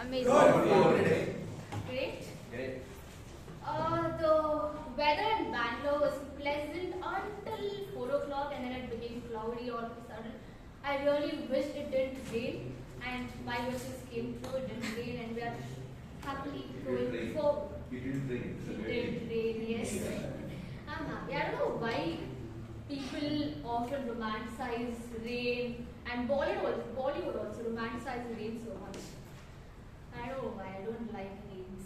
Amazing. Good. Great. Great. The weather in Bangalore was pleasant until 4 o'clock and then it became cloudy all of a sudden. I really wish it didn't rain and my wishes came true. It didn't rain and we are happily going forward. It didn't rain. It didn't rain, yes. I'm happy. I don't know why people often romanticize rain and Bollywood also romanticizes rain so much. I don't know why. I don't like rains.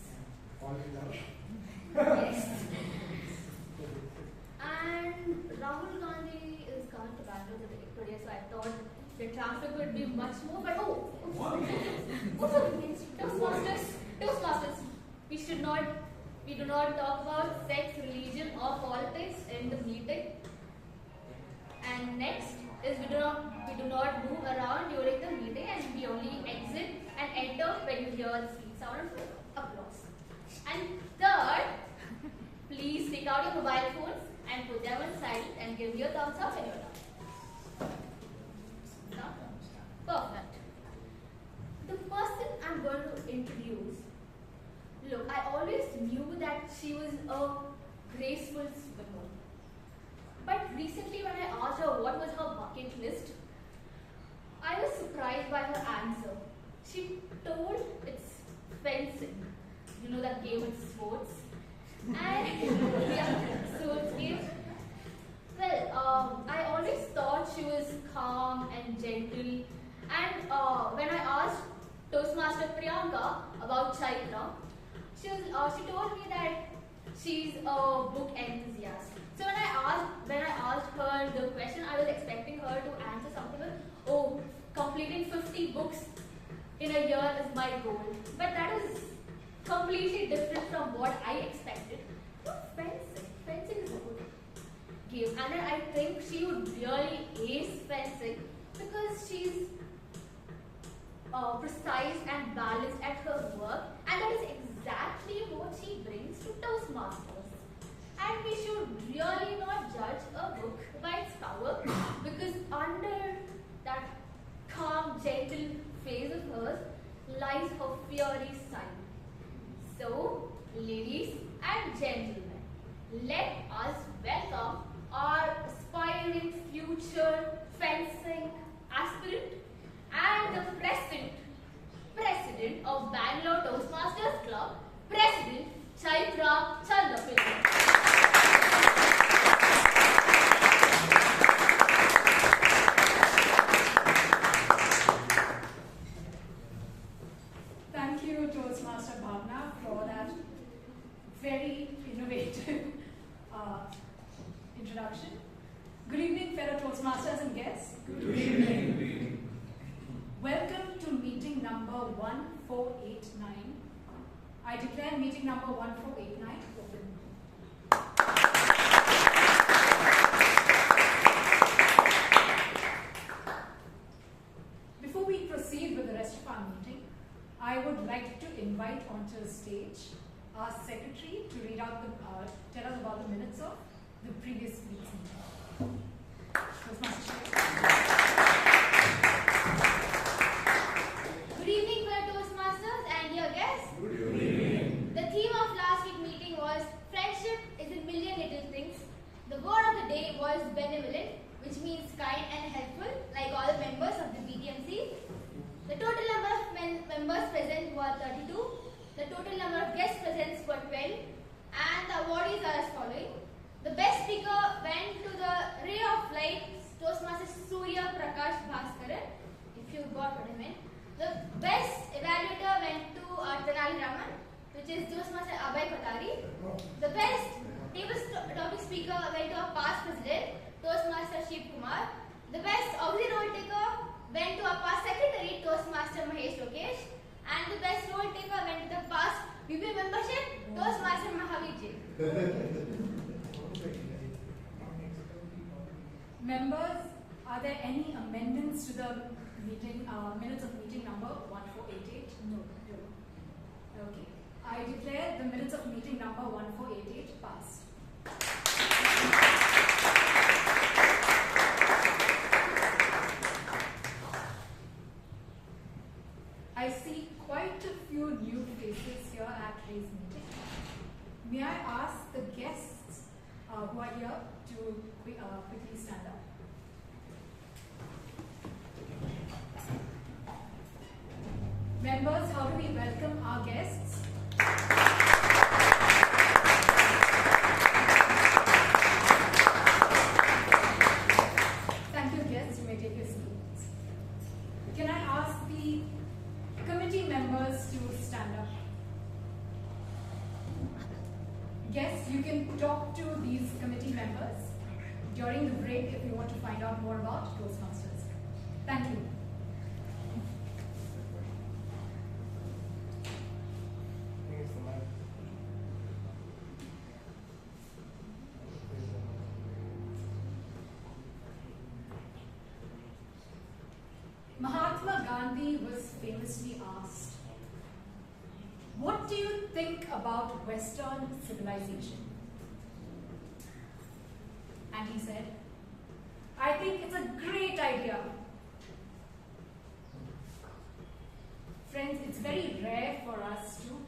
Yes. And Rahul Gandhi is coming to Bangalore today, so I thought the traffic would be much more. But Toastmasters. We do not talk about sex, religion, or politics in the meeting. And next is we do not move around during the meeting, and we only exit and enter when you hear the sweet sound of applause. And third, please take out your mobile phones and put them on silent and give me a thumbs up when you're done. Perfect. The person I'm going to introduce, look, I always knew that she was a graceful swimmer. But recently when I asked her what was her bucket list, I was surprised by her answer. She told it's fencing. You know that game with sports? And yeah, swords game. Well, I always thought she was calm and gentle. And when I asked Toastmaster Priyanka about Chaitra, she told me that she's a book enthusiast. So when I asked her the question, I was expecting her to answer something like, oh, completing 50 books in a year is my goal. But that is completely different from what I expected. Fencing is a good game. And I think she would really ace fencing because she's precise and balanced at her work, and that is exactly what she brings to Toastmasters. And we should really not judge a book by its cover, because under that calm, gentle face of hers lies her fiery side. So, ladies and gentlemen, let us welcome our aspiring future fencing aspirant and the president of Bangalore Toastmasters Club, President Chaitra Chandapillai. Thank you, Toastmaster Bhavana, for that very innovative introduction. Good evening, fellow Toastmasters and guests. Good evening. Welcome to meeting number 1489. I declare meeting number 1489 open. Before we proceed with the rest of our meeting, I would like to invite onto the stage our secretary to read out tell us about the minutes of the previous week's meeting. Toastmaster Good evening, fellow Toastmasters and dear guests. Good evening. The theme of last week's meeting was friendship is a million little things. The word of the day was benevolent, which means kind and helpful, like all the members of the BTMC. The total number of members present were 32. The total number of guests present were 12. And the awardees are as following. The best speaker went to the Ray of Light, Toastmaster Surya Prakash Bhaskaran, if you got what I meant. The best evaluator went to Tenali Raman, which is Toastmaster Abhay Patari. The best table topic speaker went to our past president, Toastmaster Shiv Kumar. The best auxiliary role taker went to our past secretary, Toastmaster Mahesh Lokesh. And the best role taker went to the past VP membership, Toastmaster Mahavir Ji. Members, are there any amendments to the meeting minutes of meeting number 1488? No. Okay. I declare the minutes of meeting number 1488 passed. I see quite a few new faces here at today's meeting. May I ask the guests who are here to quickly stand up? Members, how do we welcome our guests? Thank you, guests. You may take your seats. Can I ask the committee members to stand up? Guests, you can talk to these committee members during the break if you want to find out more about Toastmasters. Thank you. Mahatma Gandhi was famously asked, "What do you think about Western civilization?" And he said, "I think it's a great idea." Friends, it's very rare for us to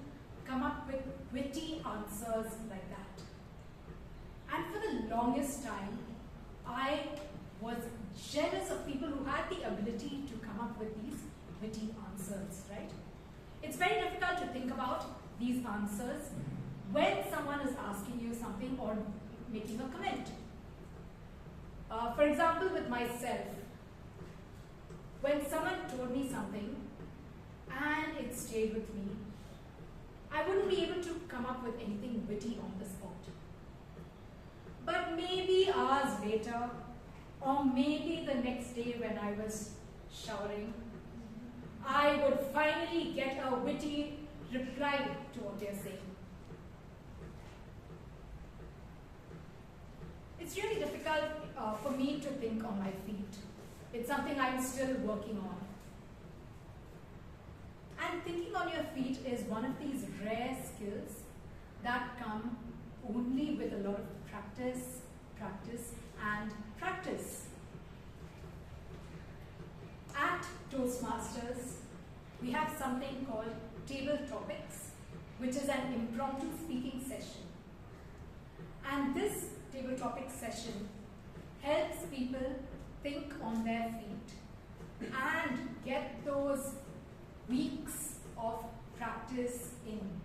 come up with witty answers like that. And for the longest time, I was jealous of people who had the ability to come up with these witty answers, right? It's very difficult to think about these answers when someone is asking you something or making a comment. For example, with myself, when someone told me something and it stayed with me, I wouldn't be able to come up with anything witty on the spot. But maybe hours later, or maybe the next day when I was showering, I would finally get a witty reply to what they're saying. It's really difficult for me to think on my feet. It's something I'm still working on. And thinking on your feet is one of these rare skills that come only with a lot of practice, and practice. At Toastmasters, we have something called Table Topics, which is an impromptu speaking session. And this Table Topics session helps people think on their feet and get those weeks of practice in.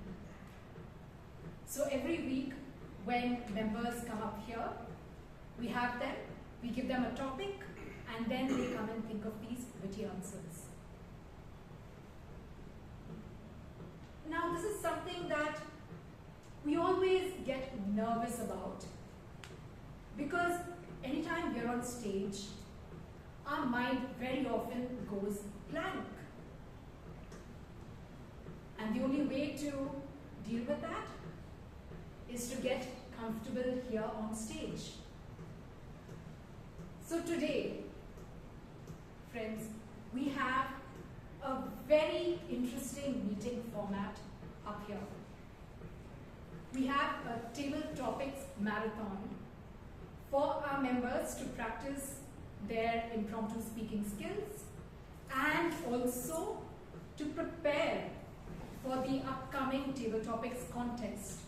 So every week when members come up here, we have them, we give them a topic, and then they come and think of these witty answers. Now, this is something that we always get nervous about, because anytime we're on stage, our mind very often goes blank. And the only way to deal with that is to get comfortable here on stage. So today, friends, we have a very interesting meeting format up here. We have a table topics marathon for our members to practice their impromptu speaking skills and also to prepare for the upcoming table topics contest,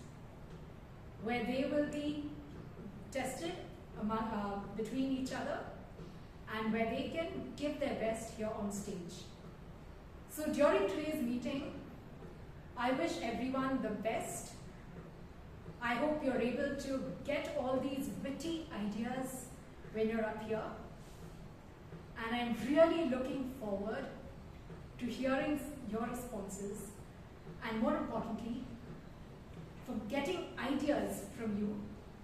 where they will be tested between each other and where they can give their best here on stage. So during today's meeting, I wish everyone the best. I hope you're able to get all these witty ideas when you're up here. And I'm really looking forward to hearing your responses, and more importantly, for getting ideas from you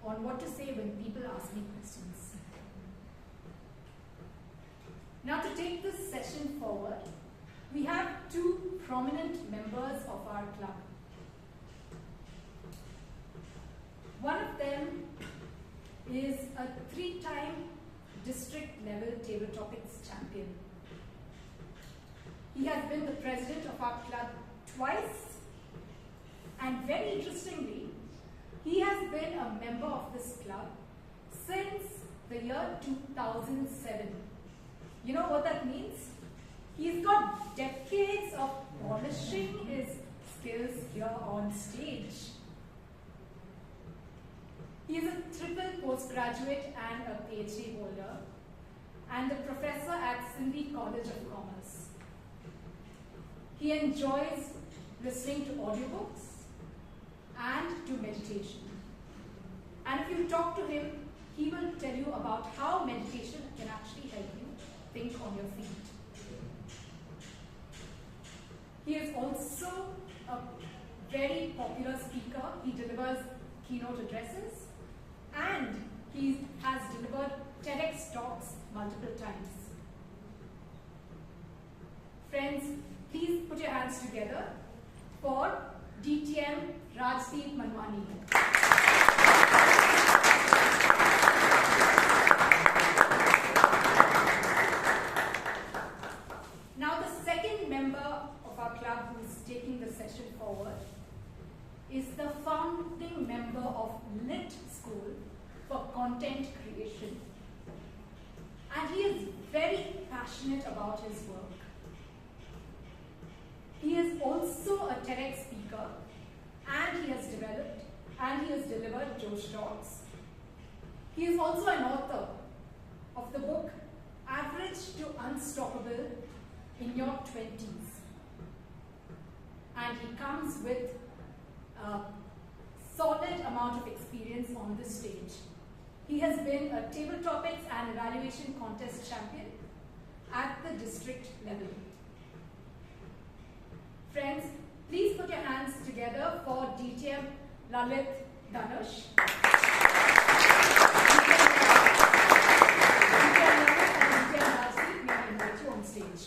on what to say when people ask me questions. Now, to take this session forward, we have two prominent members of our club. One of them is a 3-time district level table topics champion. He has been the president of our club twice, and very interestingly, he has been a member of this club since the year 2007. You know what that means? He's got decades of here on stage. He is a triple postgraduate and a PhD holder, and a professor at Sindhi College of Commerce. He enjoys listening to audiobooks and to meditation. And if you talk to him, he will tell you about how meditation can actually help you think on your feet. He is also a very popular speaker. He delivers keynote addresses and he has delivered TEDx talks multiple times. Friends, please put your hands together for DTM Rajdeep Manwani. Now the second member of our club who is taking the session forward is the founding member of Lit School for Content Creation. And he is very passionate about his work. He is also a TEDx speaker, and he has developed and he has delivered Josh Talks. He is also an author of the book Average to Unstoppable in Your 20s. And he comes with a solid amount of experience on this stage. He has been a table topics and evaluation contest champion at the district level. Friends, please put your hands together for DTM Lalith Dhanush. DTM Lalith and DTM Rajdeep, may I invite you on stage.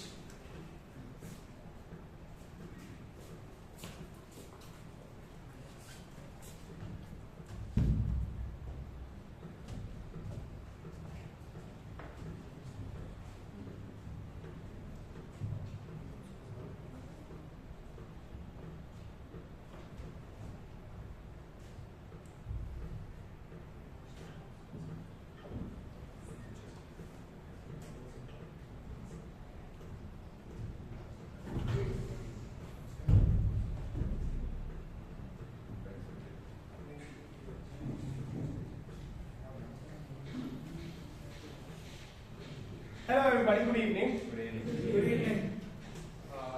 Hello everybody, good evening. Good evening. Good evening.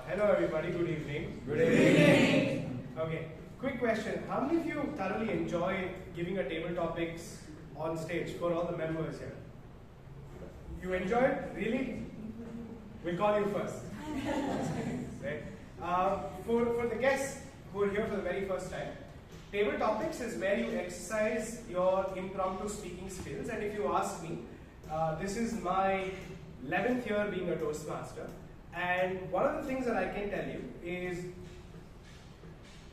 Hello everybody, good evening. Good evening. Okay, quick question. How many of you thoroughly enjoy giving a table topics on stage for all the members here? You enjoy it? Really? We'll call you first. Right? For the guests who are here for the very first time, table topics is where you exercise your impromptu speaking skills, and if you ask me, this is my 11th year being a Toastmaster, and one of the things that I can tell you is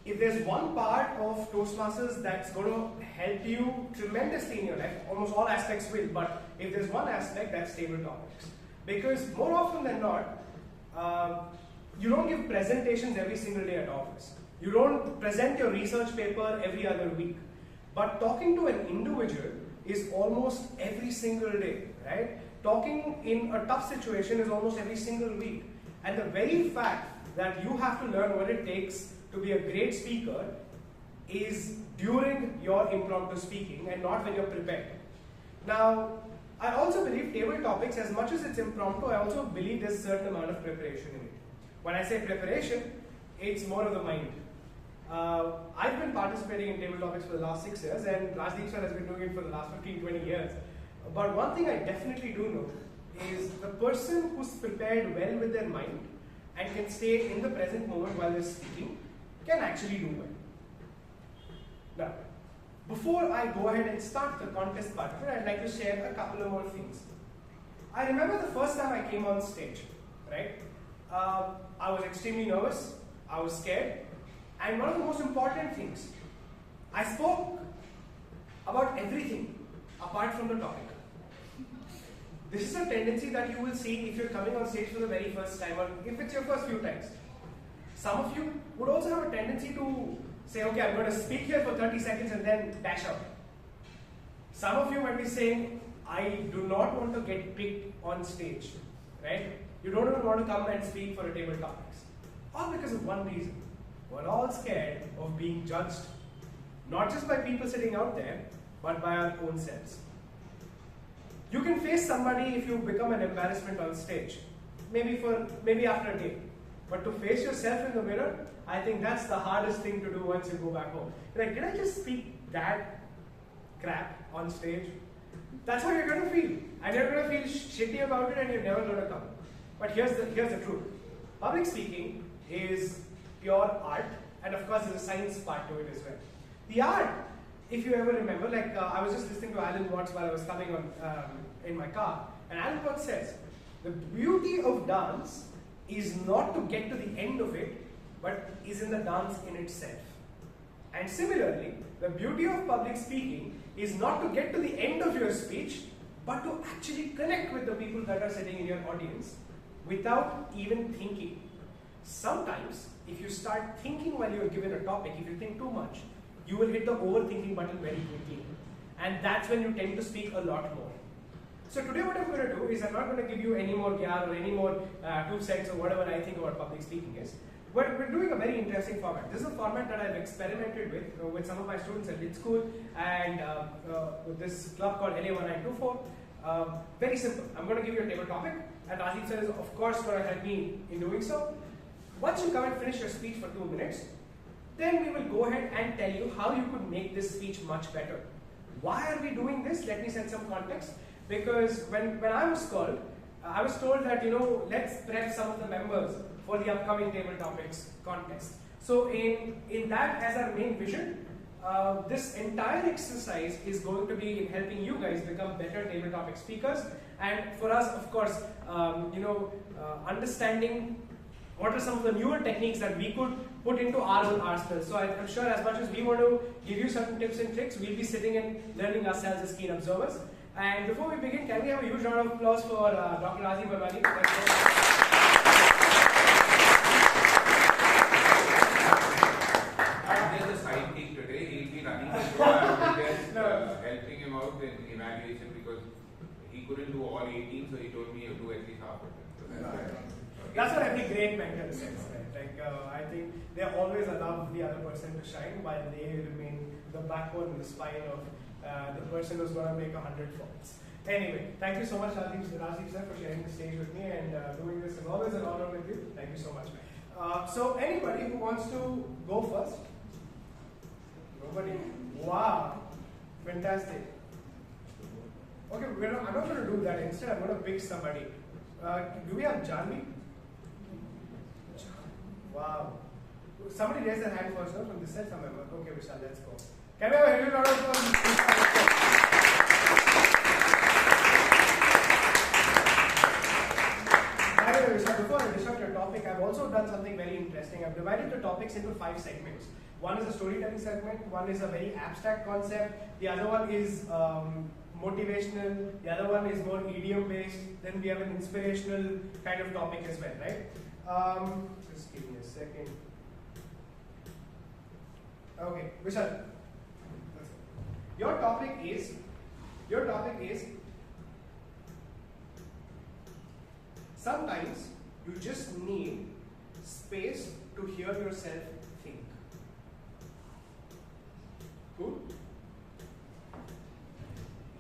if there's one part of Toastmasters that's going to help you tremendously in your life, almost all aspects will, but if there's one aspect, that's table topics. Because more often than not, you don't give presentations every single day at office. You don't present your research paper every other week. But talking to an individual is almost every single day, right? Talking in a tough situation is almost every single week. And the very fact that you have to learn what it takes to be a great speaker is during your impromptu speaking and not when you're prepared. Now, I also believe table topics, as much as it's impromptu, I also believe there's a certain amount of preparation in it. When I say preparation, it's more of the mind. I've been participating in table topics for the last 6 years, and Rajdeep sir has been doing it for the last 15, 20 years. But one thing I definitely do know is the person who's prepared well with their mind and can stay in the present moment while they're speaking can actually do well. Now, before I go ahead and start the contest part, I'd like to share a couple of more things. I remember the first time I came on stage, right? I was extremely nervous, I was scared, and one of the most important things, I spoke about everything apart from the topic. This is a tendency that you will see if you're coming on stage for the very first time, or if it's your first few times. Some of you would also have a tendency to say, okay, I'm going to speak here for 30 seconds and then dash out. Some of you might be saying, I do not want to get picked on stage, right? You don't even want to come and speak for a table topics. All because of one reason. We're all scared of being judged, not just by people sitting out there, but by our own selves. You can face somebody if you become an embarrassment on stage, maybe after a day. But to face yourself in the mirror, I think that's the hardest thing to do once you go back home. You're like, did I just speak that crap on stage? That's how you're going to feel. And you're going to feel shitty about it and you're never going to come. But here's the truth. Public speaking is pure art, and of course there's a science part to it as well. The art, if you ever remember, like I was just listening to Alan Watts while I was coming on in my car, and Alan Watts says, the beauty of dance is not to get to the end of it, but is in the dance in itself. And similarly, the beauty of public speaking is not to get to the end of your speech, but to actually connect with the people that are sitting in your audience without even thinking. Sometimes, if you start thinking while you're given a topic, if you think too much, you will hit the overthinking button very quickly. And that's when you tend to speak a lot more. So today what I'm going to do is I'm not going to give you any more gyan or any more 2 cents or whatever I think about public speaking is. We're doing a very interesting format. This is a format that I've experimented with some of my students at Lit School and with this club called LA1924. Very simple. I'm going to give you a table topic, and Rajdeep sir is of course going to help me in doing so. Once you come and finish your speech for 2 minutes, then we will go ahead and tell you how you could make this speech much better. Why are we doing this? Let me set some context. Because when I was called, I was told that, let's prep some of the members for the upcoming table topics contest. So in that as our main vision, this entire exercise is going to be in helping you guys become better table topic speakers, and for us, of course, understanding what are some of the newer techniques that we could put into our own arsenal. So I'm sure as much as we want to give you certain tips and tricks, we'll be sitting and learning ourselves as keen observers. And before we begin, can we have a huge round of applause for Dr. Manwani? There's a sidekick today. He'll be running the show. I will be just helping him out in evaluation because he couldn't do all 18, so he told me to do at least half of it. So that's what every great mentor says, right? Like, I think they always allow the other person to shine while they remain the backbone and the spine of the person who's going to make 100 faults. Anyway, thank you so much, Rajdeep sir, for sharing the stage with me and doing this is always an honor with you. Thank you so much. So, anybody who wants to go first? Nobody? Wow, fantastic. Okay, I'm not going to do that. Instead, I'm going to pick somebody. Do we have Jahnvi? Wow. Somebody raise their hand first, no? From this side, some member. Okay, Vishal, let's go. Can we have a heavy round of applause? By the way, Vishal, before I disrupt your topic, I've also done something very interesting. I've divided the topics into 5 segments. One is a storytelling segment, one is a very abstract concept, the other one is motivational, the other one is more idiom based, then we have an inspirational kind of topic as well, right? Just give me a second. Okay, Vishal. Your topic is sometimes you just need space to hear yourself think. Cool?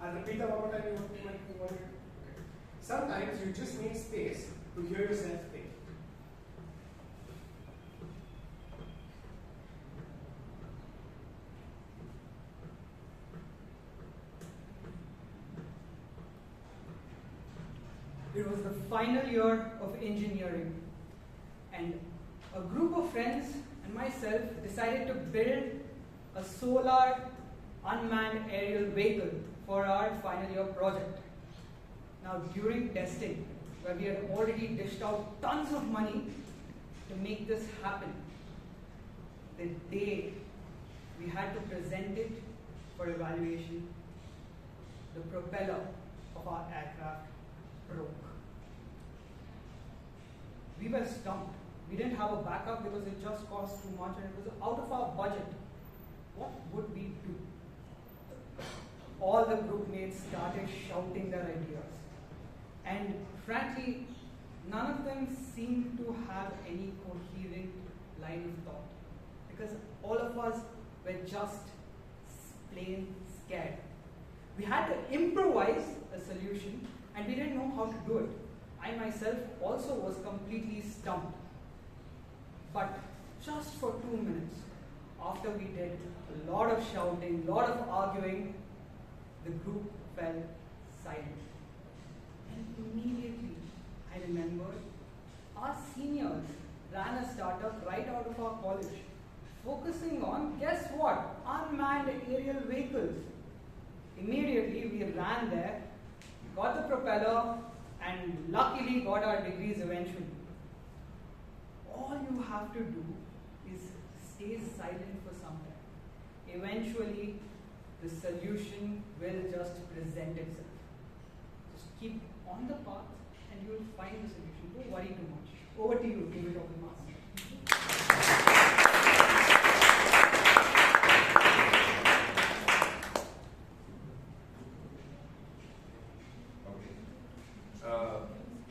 I'll repeat that one more time. Okay. Sometimes you just need space to hear yourself think. It was the final year of engineering, and a group of friends and myself decided to build a solar unmanned aerial vehicle for our final year project. Now, during testing, where we had already dished out tons of money to make this happen, the day we had to present it for evaluation, the propeller of our aircraft broke. We were stumped. We didn't have a backup because it just cost too much and it was out of our budget. What would we do? All the group mates started shouting their ideas. And frankly, none of them seemed to have any coherent line of thought. because all of us were just plain scared. We had to improvise a solution and we didn't know how to do it. I myself also was completely stumped. But just for 2 minutes, after we did a lot of shouting, a lot of arguing, the group fell silent. And immediately I remembered our seniors ran a startup right out of our college, focusing on, guess what, unmanned aerial vehicles. Immediately we ran there, got the propeller, and luckily got our degrees eventually. All you have to do is stay silent for some time. Eventually, the solution will just present itself. Just keep on the path and you will find the solution. Don't worry too much. Over to you, David of the Master.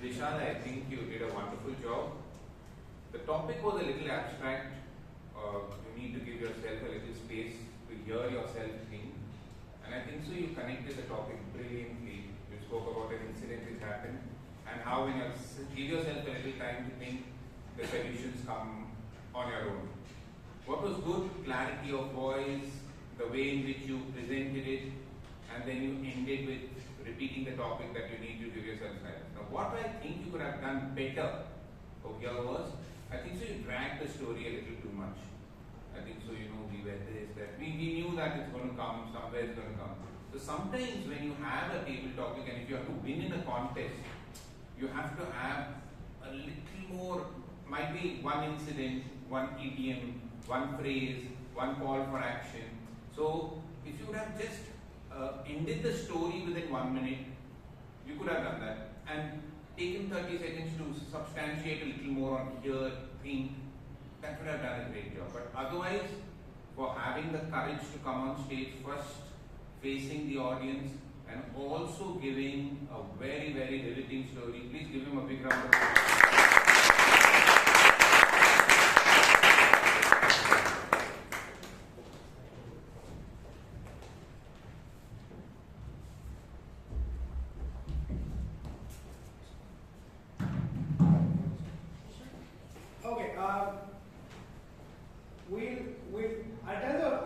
Vishal, I think you did a wonderful job. The topic was a little abstract. You need to give yourself a little space to hear yourself think. And I think so you connected the topic brilliantly. You spoke about an incident which happened and how when you give yourself a little time to think, the solutions come on your own. What was good, clarity of voice, the way in which you presented it, and then you ended with repeating the topic that you need to give yourself silence. Now what I think you could have done better over here was, I think so you dragged the story a little too much. I think so, we were this, that. We knew that it's going to come, somewhere it's going to come. So sometimes when you have a table topic and if you have to win in a contest, you have to have a little more, might be one incident, one idiom, one phrase, one call for action. So if you would have just ended the story within 1 minute, you could have done that and taken 30 seconds to substantiate a little more on here, think, that would have done a great job. But otherwise, for having the courage to come on stage first, facing the audience, and also giving a very, very riveting story, please give him a big round of applause.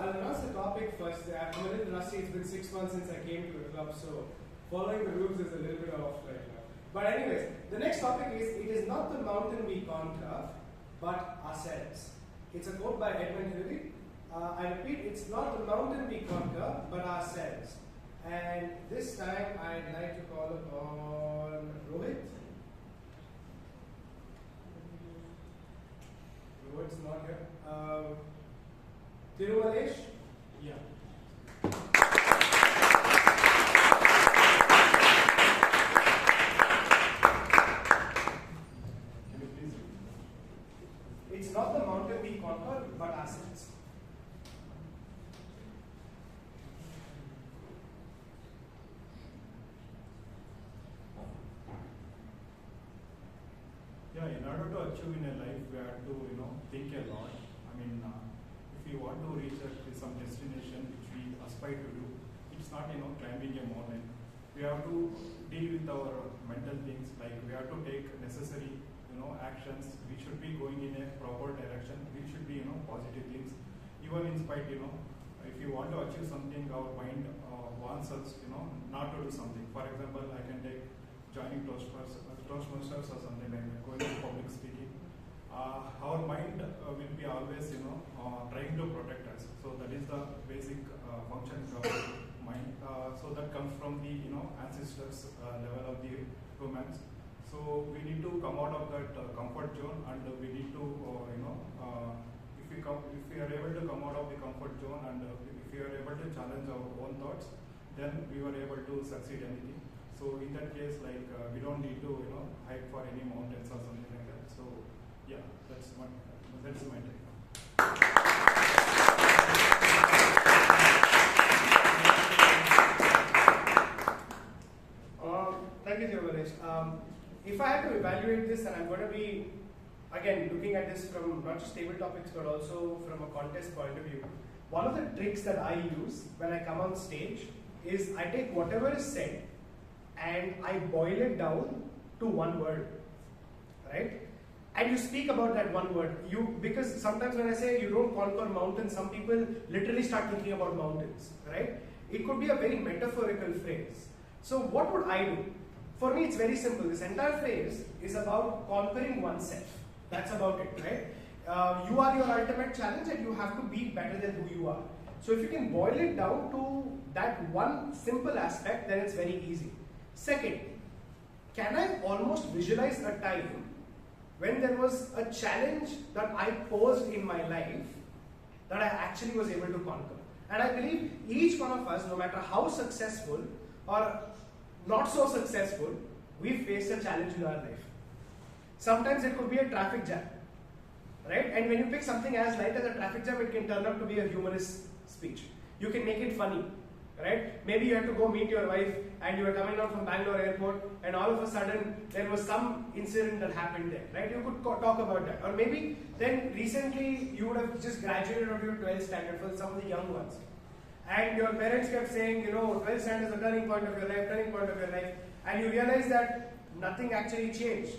I'll announce the topic first. I'm a little rusty. It's been 6 months since I came to the club, so following the rules is a little bit off right now. But anyways, the next topic is, it is not the mountain we conquer, but ourselves. It's a quote by Edmund Hillary. I repeat, it's not the mountain we conquer, but ourselves. And this time, I'd like to call upon Rohit. Rohit's not here. Tirumalai? Yeah. Can you please repeat? It's not the mountain we conquer, but ourselves. Yeah, in order to achieve in a life, we have to, think a lot. I mean, if we want to reach some destination which we aspire to do, it's not, climbing a mountain. We have to deal with our mental things, like we have to take necessary, actions. We should be going in a proper direction. We should be, positive things. Even in spite, if you want to achieve something, our mind wants us, not to do something. For example, I can take joining Toastmasters or something like that, going to public speaking. Our mind will be always, trying to protect us. So that is the basic function of mind. So that comes from the, ancestors level of the humans. So we need to come out of that comfort zone, and we need to, if we are able to come out of the comfort zone, and if we are able to challenge our own thoughts, then we were able to succeed anything. So in that case, we don't need to, hike for any mountains or something like that. So yeah, that's my take. Thank you, Tirumalai. If I had to evaluate this, and I'm going to be again, looking at this from not just table topics but also from a contest point of view, one of the tricks that I use when I come on stage is I take whatever is said and I boil it down to one word, right? And you speak about that one word. Because sometimes when I say you don't conquer mountains, some people literally start thinking about mountains, right? It could be a very metaphorical phrase. So what would I do? For me, it's very simple. This entire phrase is about conquering oneself. That's about it, right? You are your ultimate challenge and you have to be better than who you are. So if you can boil it down to that one simple aspect, then it's very easy. Second, can I almost visualize a time when there was a challenge that I posed in my life that I actually was able to conquer? And I believe each one of us, no matter how successful or not so successful, we face a challenge in our life. Sometimes it could be a traffic jam, right? And when you pick something as light as a traffic jam, it can turn out to be a humorous speech. You can make it funny, right? Maybe you have to go meet your wife and you were coming down from Bangalore airport and all of a sudden there was some incident that happened there, right? You could talk about that. Or maybe then recently you would have just graduated out of your 12th standard for some of the young ones. And your parents kept saying, 12th standard is a turning point of your life, and you realize that nothing actually changed.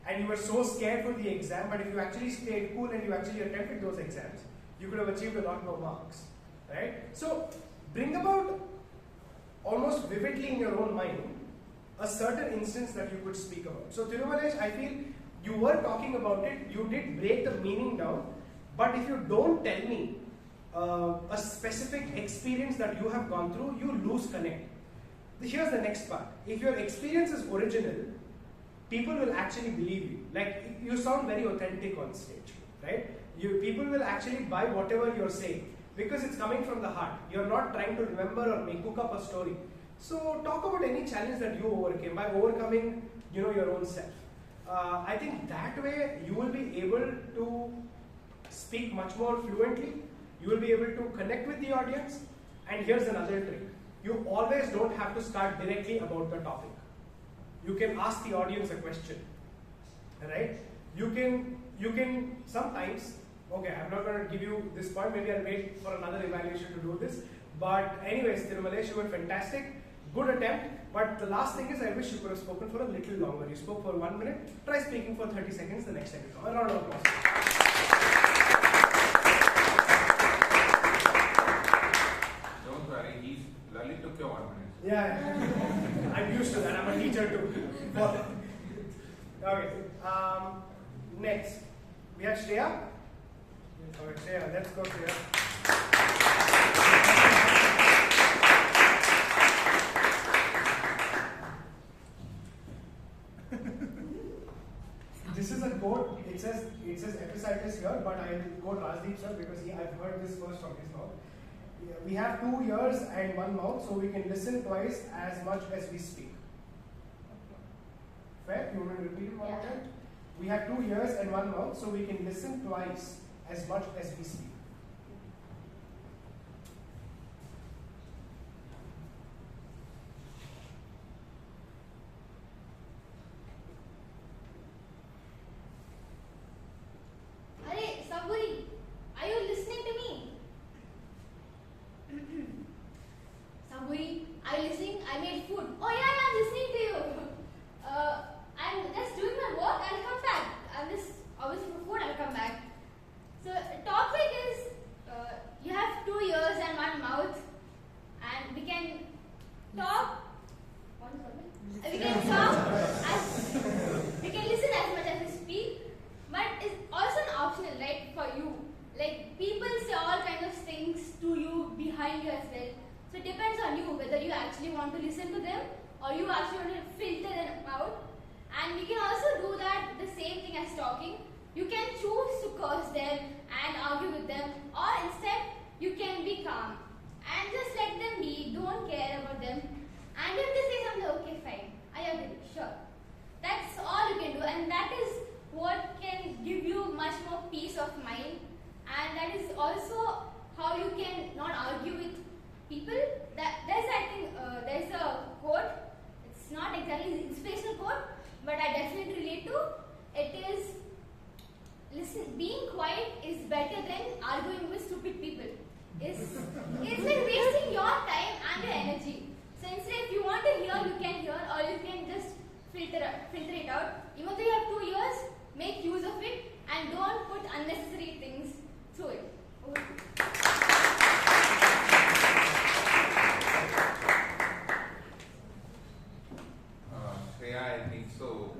And you were so scared for the exam, but if you actually stayed cool and you actually attempted those exams, you could have achieved a lot more marks, right? So bring about almost vividly in your own mind a certain instance that you could speak about. So Tirumalai, I feel you were talking about it, you did break the meaning down, but if you don't tell me a specific experience that you have gone through, you lose connect. Here's the next part. If your experience is original, people will actually believe you. Like, you sound very authentic on stage, right? People will actually buy whatever you're saying because it's coming from the heart. You're not trying to remember or cook up a story. So talk about any challenge that you overcame by overcoming, your own self. I think that way you will be able to speak much more fluently. You will be able to connect with the audience. And here's another trick. You always don't have to start directly about the topic. You can ask the audience a question, right? You can sometimes, okay, I'm not going to give you this point, maybe I'll wait for another evaluation to do this. But anyways, Tirumalai, you were fantastic, good attempt, but the last thing is I wish you could have spoken for a little longer. You spoke for 1 minute, try speaking for 30 seconds the next time you come. A round of applause. Don't worry, Lalith took your 1 minute. Yeah, I'm used to that. I'm a teacher too. Okay. Next, we have Shreya. Okay, Shreya, let's go, Shreya. This is a quote. It says Epicyclist here, but I will quote Rajdeep sir because I've heard this first from his mouth. We have 2 ears and 1 mouth, so we can listen twice as much as we speak. Fair? You want to repeat it one more time? We have 2 ears and 1 mouth, so we can listen twice as much as we speak. Hey, somebody, are you listening to me? Somebody, are you listening? I made food. Oh yeah, I'm listening to you. I'm just doing my work. I'll come back. I'm just obviously for food. I'll come back. So the topic is you have 2 ears and 1 mouth, and we can talk. We can talk. We can listen as much as we speak, but it's also an optional, right, for you. Like, people say all kinds of things to you behind you as well. So it depends on you whether you actually want to listen to them or you actually want to filter them out. And we can also do that, the same thing as talking. You can choose to curse them and argue with them, or instead you can be calm and just let them be, don't care about them. And if they say something, okay, fine, I agree, sure. That's all you can do, and that is what can give you much more peace of mind. And that is also how you can not argue with people. There's a quote. It's not exactly an inspirational quote, but I definitely relate to. It is, better than arguing with stupid people. It's like wasting your time and your energy. So instead, if you want to hear, you can hear, or you can just filter it out. Even though you have 2 years, make use of it and don't put unnecessary things through it. Shreya, I think so.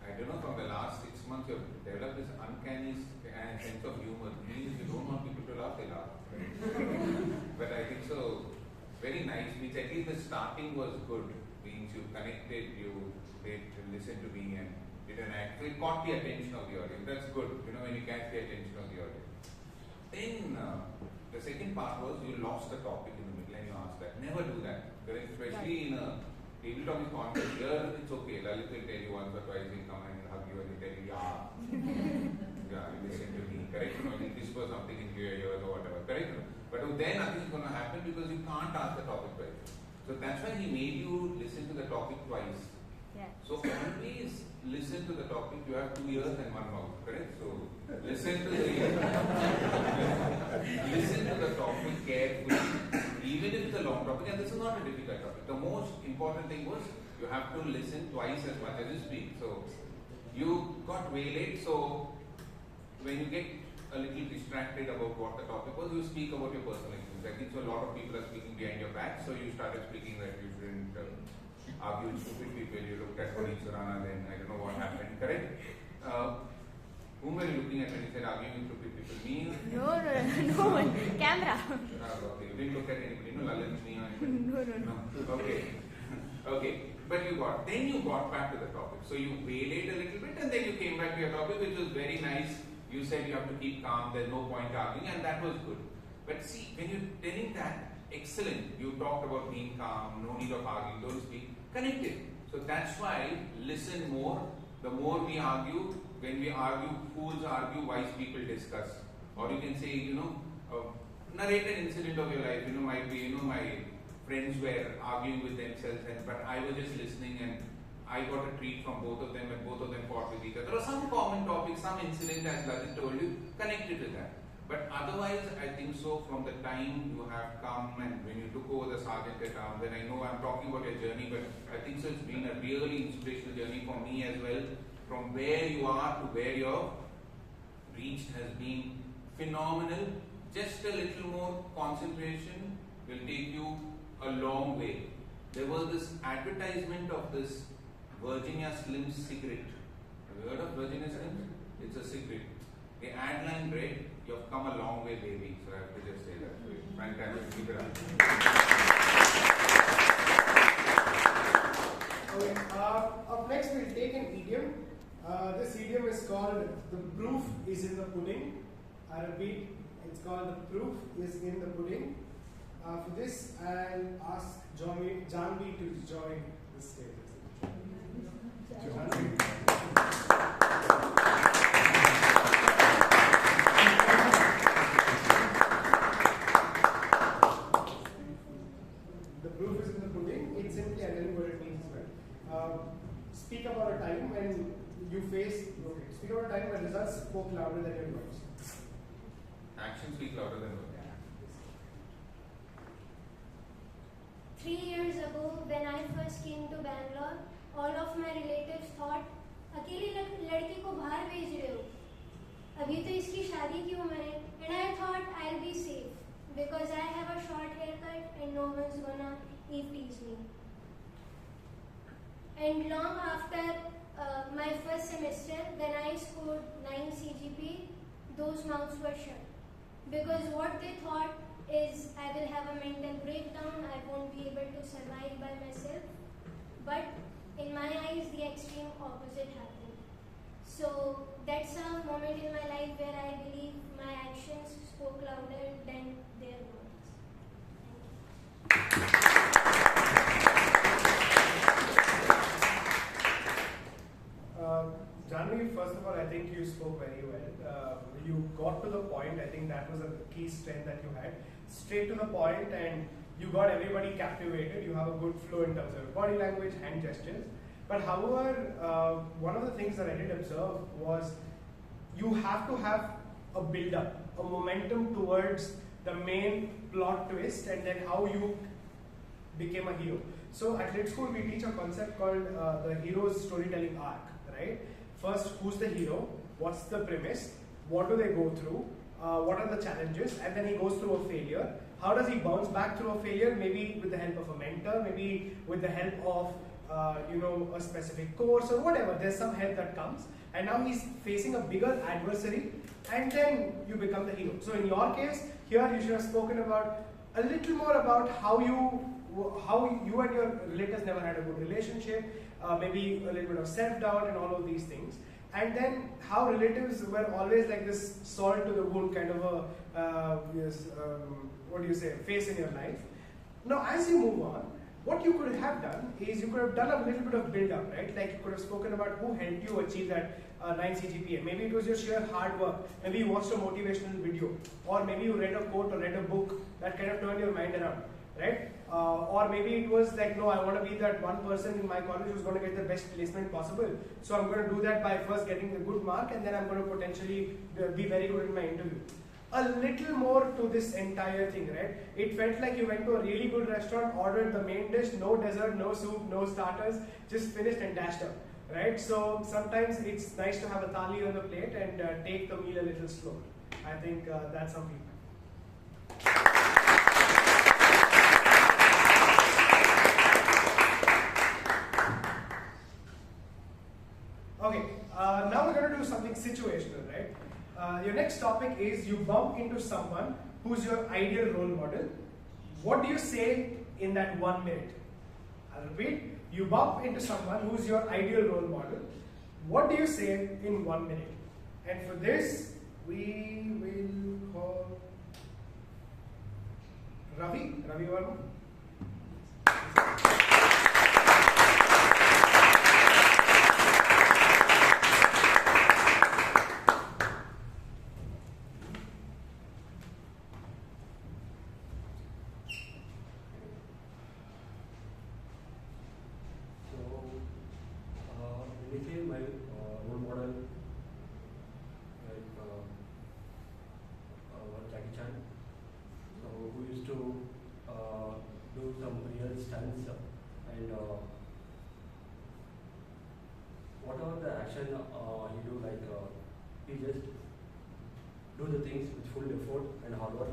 I don't know, from the last 6 months you have developed this uncanny sense of humor. Means you don't want people to laugh, they laugh. But I think so, very nice. Means at least the starting was good. Means you connected, you listened to me and did an act. So it caught the attention of the audience. That's good, when you catch the attention of the audience. Then the second part was you lost the topic in the middle and you asked that. Never do that. Especially in a table talking context. Here it's okay. Lalith will tell you once or twice, he'll come and hug you and he'll tell you, yeah, you listen to me. Correct? He'll whisper something into your ears or whatever. Correct? But then nothing is going to happen because you can't ask the topic twice. So that's why he made you listen to the topic twice. Yeah. So always listen to the topic. You have 2 ears and 1 mouth, correct? So listen to the topic carefully, even if it's a long topic. And this is not a difficult topic. The most important thing was you have to listen twice as much as you speak. So you got way late. So when you get a little distracted about what the topic was, you speak about your personal experience. I think so. A lot of people are speaking behind your back. So you started speaking that you shouldn't argue with stupid people. You looked at Puneeth, Suraana, then I don't know what happened, correct? Whom were you looking at when you said arguing with stupid people? Me? No one. Camera. Okay, you didn't look at anybody, Lalith, me or anybody? No. Okay. Okay. But you got back to the topic. So you waylaid a little bit and then you came back to your topic, which was very nice. You said you have to keep calm, there's no point arguing, and that was good. But see, when you're telling that, excellent. You talked about being calm, no need of arguing, don't speak. Connected. So that's why listen more. The more we argue, when we argue, fools argue, wise people discuss. Or you can say, narrate an incident of your life. Might be, my friends were arguing with themselves, but I was just listening and I got a treat from both of them and both of them fought with each other. Or some common topic, some incident as Lalith told you, connected to that. But otherwise, I think so, from the time you have come and when you took over the sergeant at arms, and I know I'm talking about your journey, but I think so it's been a really inspirational journey for me as well. From where you are to where you've reached has been phenomenal. Just a little more concentration will take you a long way. There was this advertisement of this Virginia Slims cigarette. Have you heard of Virginia Slims? It's a cigarette. The ad line read, "You have come a long way, baby." So I have to just say that. Fantastic. Keep it up. Okay, up next we'll take an idiom. This idiom is called "the proof is in the pudding." I repeat, it's called "the proof is in the pudding." For this, I'll ask Jahnvi to join the stage. Jahnvi. The proof is in the pudding. It's simply, I'll tell you what it means as well. Speak about a time when you faced. Okay. Speak about a time when results spoke louder than your words. Actions speak louder than words. 3 years ago, when I first came to Bangalore, all of my relatives thought, अकेली लड़की को बाहर भेज रहे हो, अभी तो इसकी शादी की उम्र है, and I thought I'll be safe because I have a short haircut and no one's gonna tease me. And long after my first semester, when I scored 9 CGP, those mouths were shut because what they thought is I will have a mental breakdown, I won't be able to survive by myself. But in my eyes, the extreme opposite happened. So that's a moment in my life where I believe my actions spoke louder than their words. Jahnvi, first of all, I think you spoke very well. You got to the point. I think that was a key strength that you had. Straight to the point, and you got everybody captivated. You have a good flow in terms of body language, hand gestures. But however, one of the things that I did observe was you have to have a build-up, a momentum towards the main plot twist, and then how you became a hero. So at Lit School, we teach a concept called the hero's storytelling arc, right? First, who's the hero? What's the premise? What do they go through? What are the challenges? And then he goes through a failure. How does he bounce back through a failure? Maybe with the help of a mentor, maybe with the help of a specific course or whatever. There's some help that comes, and now he's facing a bigger adversary, and then you become the hero. So in your case, here you should have spoken about a little more about how you and your relatives never had a good relationship, maybe a little bit of self-doubt and all of these things. And then how relatives were always like this salt to the wound kind of a, face in your life. Now as you move on, what you could have done is you could have done a little bit of build-up, right? Like you could have spoken about who helped you achieve that 9 CGPA. Maybe it was your sheer hard work. Maybe you watched a motivational video. Or maybe you read a quote or read a book that kind of turned your mind around, right? Or maybe it was like, no, I want to be that one person in my college who's going to get the best placement possible. So I'm going to do that by first getting a good mark, and then I'm going to potentially be very good in my interview. A little more to this entire thing, right? It felt like you went to a really good restaurant, ordered the main dish, no dessert, no soup, no starters, just finished and dashed out, right? So sometimes it's nice to have a thali on the plate and take the meal a little slow. I think that's some feedback. Okay, now we're going to do something situational, right? Your next topic is you bump into someone who's your ideal role model. What do you say in that 1 minute? I'll repeat. You bump into someone who's your ideal role model. What do you say in 1 minute? And for this, we will call Ravivarma. He just do the things with full effort and hard work,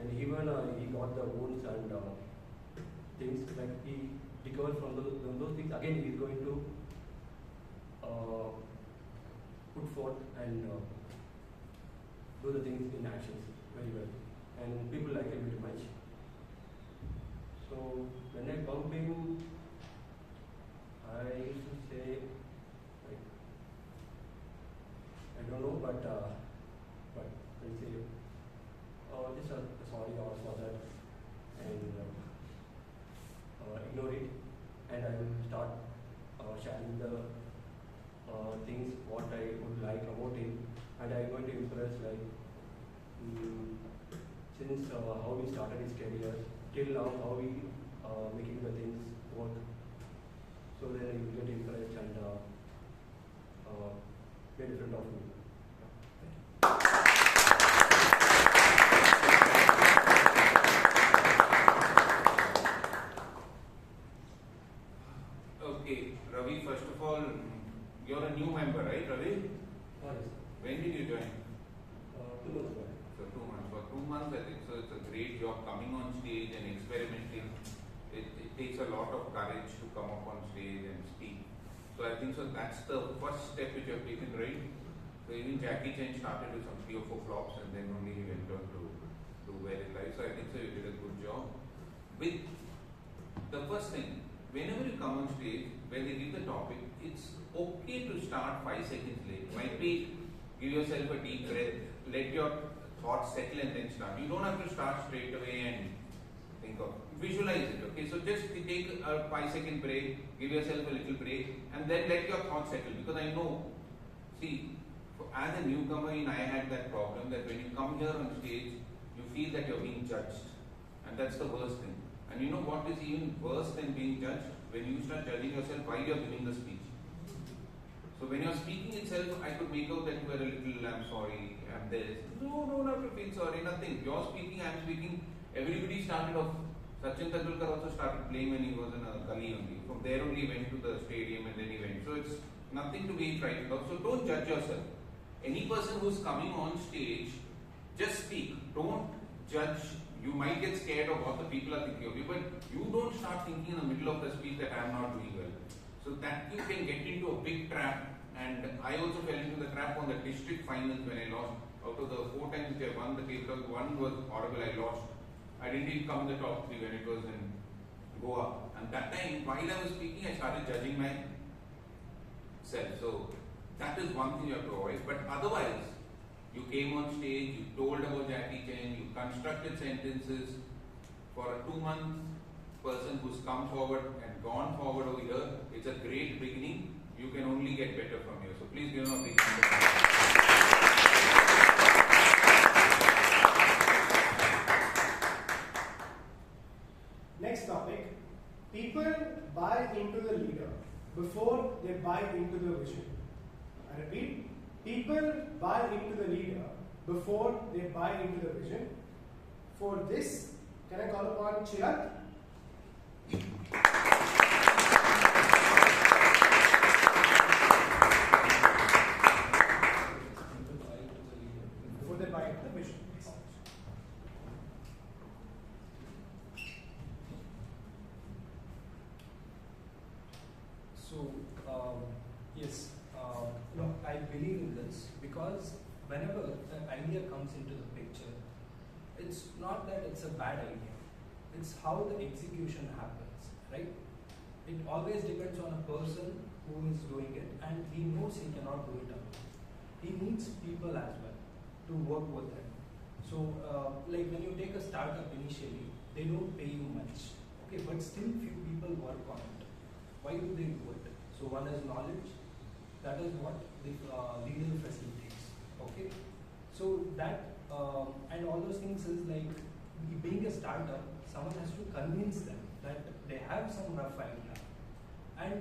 and even he got the wounds and things like he recovered from those things. Again, he is going to put forth and do the things in actions very well, and people like him very much. So when I bump him, I used to say, like, I don't know, but I'll say, oh, just sorry or for that, and ignore it, and I will start sharing the things what I would like about him, and I'm going to impress, like, since how he started his career till now, how he making the things work. So then I will get impressed and get in front of me. Okay, Ravi, first of all, you're a new member, right, Ravi? Yes. When did you join? 2 months ago. So 2 months. For 2 months, I think so. It's a great job coming on stage and experimenting. It takes a lot of courage to come up on stage and speak. So I think so. That's the first step which you have taken, right? So even Jackie Chan started with some 3 or 4 flops, and then only he went on to do well in life. So I think so. You did a good job. With the first thing, whenever you come on stage, when they give the topic, it's okay to start 5 seconds late. Might be give yourself a deep breath, let your thoughts settle and then start. You don't have to start straight away and think of, visualize it, okay? So just take a 5-second break, give yourself a little break, and then let your thoughts settle. Because I know, see, as a newcomer, I had that problem that when you come here on stage, you feel that you're being judged. And that's the worst thing. And you know what is even worse than being judged? When you start judging yourself while you're giving the speech. So when you're speaking itself, I could make out that you were a little, I'm sorry, I'm this. No, don't have to feel sorry, nothing. You're speaking, I'm speaking. Everybody started off. Sachin Tendulkar also started playing when he was in a gully only. From there only he went to the stadium and then he went. So it's nothing to be frightened of. So don't judge yourself. Any person who's coming on stage, just speak. Don't judge. You might get scared of what the people are thinking of you, but you don't start thinking in the middle of the speech that I am not doing well. So that you can get into a big trap. And I also fell into the trap on the district finals when I lost. Out of the 4 times which I won the paper, one was horrible, I lost. I didn't even come in the top 3 when it was in Goa. And that time, while I was speaking, I started judging myself. So that is one thing you have to avoid. But otherwise, you came on stage, you told about Jackie Chan, you constructed sentences. For a 2-month person who's come forward and gone forward over here, it's a great beginning. You can only get better from here. So please give him a big hand of applause. Next topic. People buy into the leader before they buy into the vision. I repeat. People buy into the leader before they buy into the vision. For this, can I call upon Chiranth? Before they buy into the vision. So, yes, I believe in this because whenever the idea comes into the picture, it's not that it's a bad idea, it's how the execution happens, right? It always depends on a person who is doing it, and he knows he cannot do it alone. He needs people as well to work with him. So, like when you take a startup initially, they don't pay you much, okay, but still few people work on it. Why do they do it? So one is knowledge, that is what the leader facilitates, okay? So that, and all those things is like, being a startup, someone has to convince them that they have some rough idea, and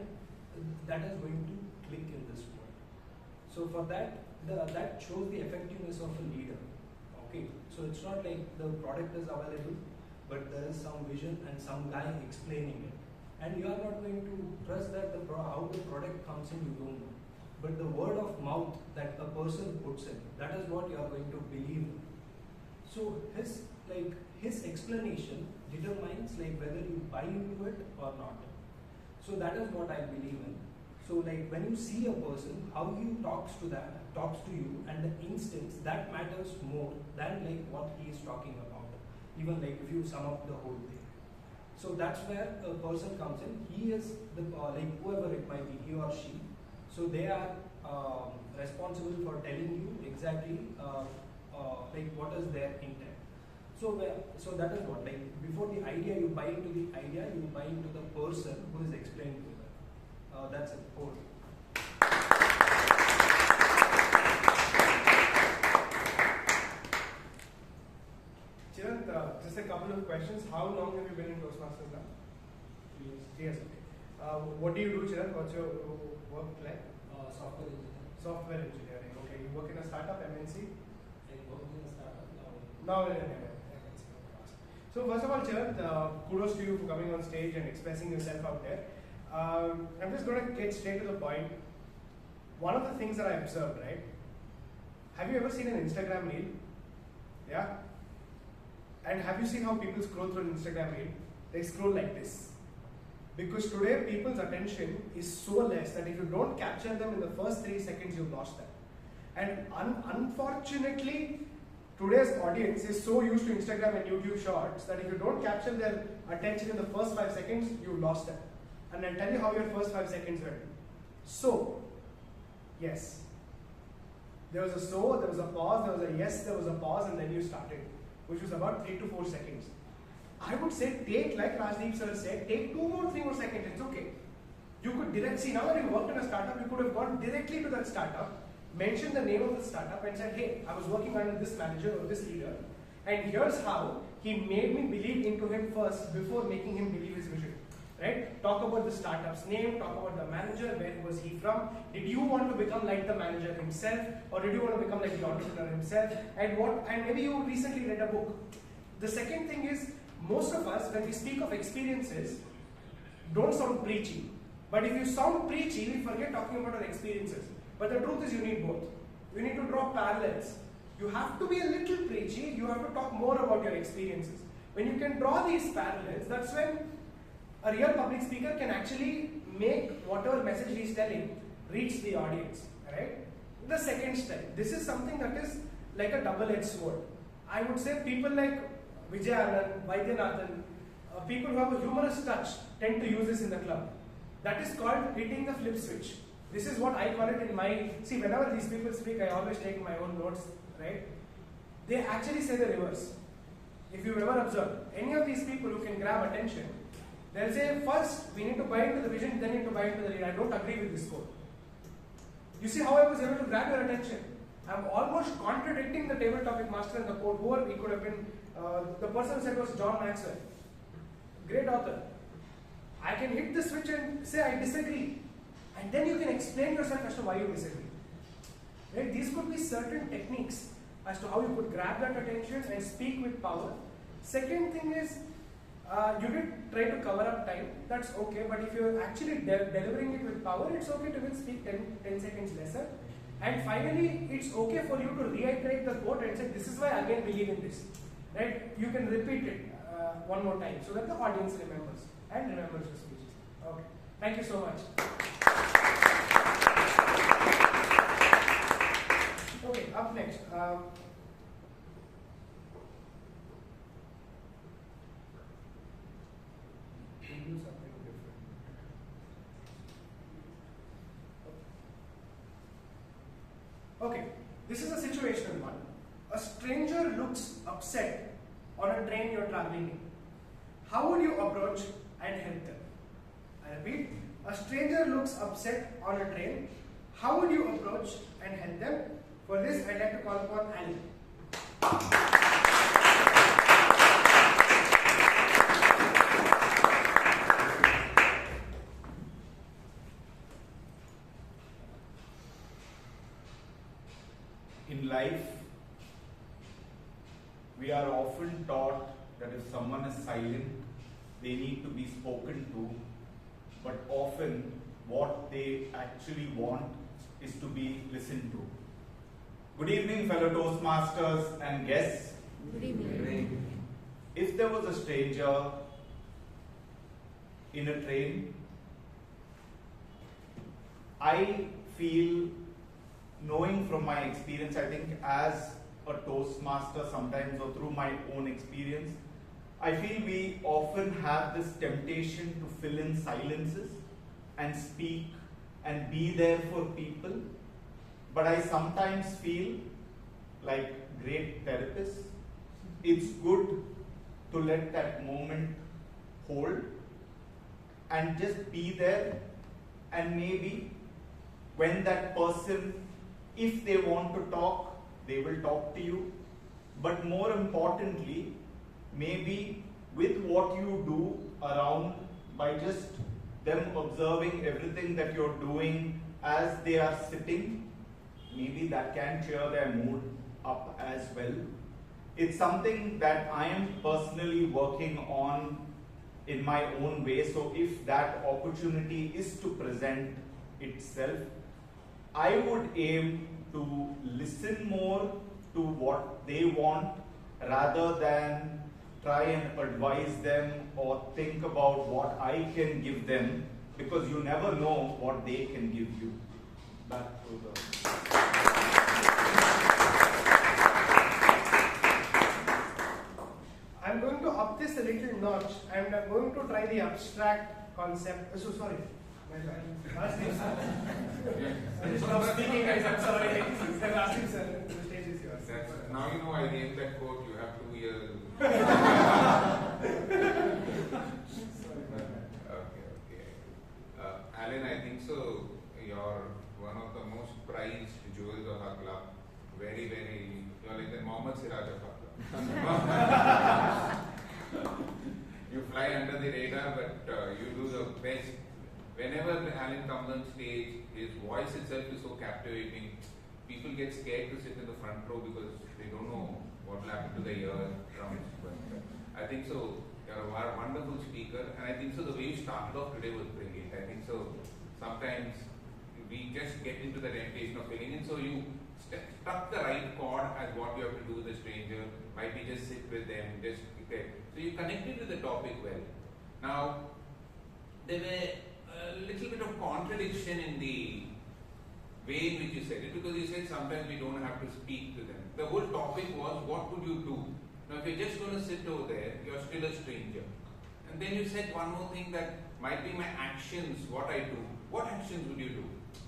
that is going to click in this world. So for that, that shows the effectiveness of a leader, okay? So it's not like the product is available, but there is some vision and some guy explaining it. And you are not going to trust that how the product comes in, you don't know. But the word of mouth that a person puts in, that is what you are going to believe in. So his explanation determines like whether you buy into it or not. So that is what I believe in. So like when you see a person, how he talks to you, and the instincts, that matters more than like what he is talking about. Even like if you sum up the whole thing. So that's where a person comes in. He is the like whoever it might be, he or she. So they are responsible for telling you exactly like what is their intent. So that is what, like before the idea, you buy into the idea, you buy into the person who is explaining to them. That's it. Over. Chiranth, just a couple of questions. How long have you been in Toastmasters now? 3 years. 3 years, okay. What do you do, Chiranth? What's your work like? Software engineer. Software engineering, okay. You work in a startup, MNC? I work in a startup now. Now in MNC. So first of all, Chiranth, kudos to you for coming on stage and expressing yourself out there. I'm just going to get straight to the point. One of the things that I observed, right? Have you ever seen an Instagram reel? Yeah? And have you seen how people scroll through an Instagram reel? They scroll like this. Because today people's attention is so less that if you don't capture them in the first 3 seconds, you've lost them. And unfortunately, today's audience is so used to Instagram and YouTube shorts that if you don't capture their attention in the first 5 seconds, you've lost them. And I'll tell you how your first 5 seconds went. So, yes. There was a so, there was a pause, there was a yes, there was a pause, and then you started, which was about 3 to 4 seconds. I would say take, like Rajdeep sir said, take 2 more, 3 more seconds, it's okay. You could see, now that you worked in a startup, you could have gone directly to that startup, mentioned the name of the startup and said, hey, I was working under this manager or this leader, and here's how he made me believe into him first before making him believe his vision. right? Talk about the startup's name, talk about the manager, where was he from, did you want to become like the manager himself, or did you want to become like the entrepreneur himself, and maybe you recently read a book. The second thing is, most of us, when we speak of experiences, don't sound preachy. But if you sound preachy, we forget talking about our experiences. But the truth is, you need both. You need to draw parallels. You have to be a little preachy, you have to talk more about your experiences. When you can draw these parallels, that's when a real public speaker can actually make whatever message he is telling reach the audience. Right? The second step, this is something that is like a double-edged sword. I would say people like Vijay Anand, Vaidyanathan, people who have a humorous touch tend to use this in the club. That is called hitting the flip switch. This is what I call it in my, see, whenever these people speak, I always take my own notes, right? They actually say the reverse. If you've ever observed, any of these people who can grab attention, they'll say, first, we need to buy into the vision, then we need to buy into the lead. I don't agree with this quote. You see how I was able to grab your attention? I'm almost contradicting the table topic master and the quote. Whoever he could have been, the person who said was John Maxwell. Great author. I can hit the switch and say I disagree. And then you can explain yourself as to why you disagree. Right? These could be certain techniques as to how you could grab that attention and speak with power. Second thing is, you did try to cover up time, that's okay, but if you're actually delivering it with power, it's okay to even speak 10 seconds lesser. And finally, it's okay for you to reiterate the quote and say, this is why I again believe in this. Right? You can repeat it one more time so that the audience remembers and remembers your speeches. Okay. Thank you so much. Okay, up next. We'll do something different. Okay, this is a situational one. A stranger looks upset on a train you're traveling in. How would you approach and help them? I repeat, a stranger looks upset on a train. How would you approach and help them? For this, I'd like to call upon Ali. In life, we are often taught that if someone is silent, they need to be spoken to, but often what they actually want is to be listened to. Good evening, fellow Toastmasters and guests. Good evening. If there was a stranger in a train, I feel, knowing from my experience, I think as a Toastmaster sometimes, or through my own experience, I feel we often have this temptation to fill in silences and speak and be there for people. But I sometimes feel like great therapists, it's good to let that moment hold and just be there, and maybe when that person, if they want to talk, they will talk to you. But more importantly, maybe with what you do around, by just them observing everything that you're doing as they are sitting, maybe that can cheer their mood up as well. It's something that I am personally working on in my own way. So if that opportunity is to present itself, I would aim to listen more to what they want rather than try and advise them or think about what I can give them, because you never know what they can give you. Back to the... I'm going to up this a little notch and I'm going to try the abstract concept. So sorry. Stop speaking, guys. I'm sorry. I'm asking, sir. The stage is yours. Now you know I named that quote. You have to be a. Okay. Alan, I think so. You're one of the most prized jewels of our club. Very, very. You're like the Mohammed Siraj of our club. You fly under the radar, but you do the the best. Whenever Alan comes on stage, his voice itself is so captivating. People get scared to sit in the front row because they don't know what will happen to the eardrums. But I think so. You're a wonderful speaker, and I think so. The way you started off today was brilliant. I think so. Sometimes we just get into the temptation of filling in, so you struck the right chord as what you have to do with a stranger. Might be just sit with them, just okay. So you connected with the topic well. Now there were a little bit of contradiction in the way in which you said it, because you said sometimes we don't have to speak to them. The whole topic was what would you do? Now if you're just going to sit over there, you're still a stranger. And then you said one more thing that might be my actions, what I do. What actions would you do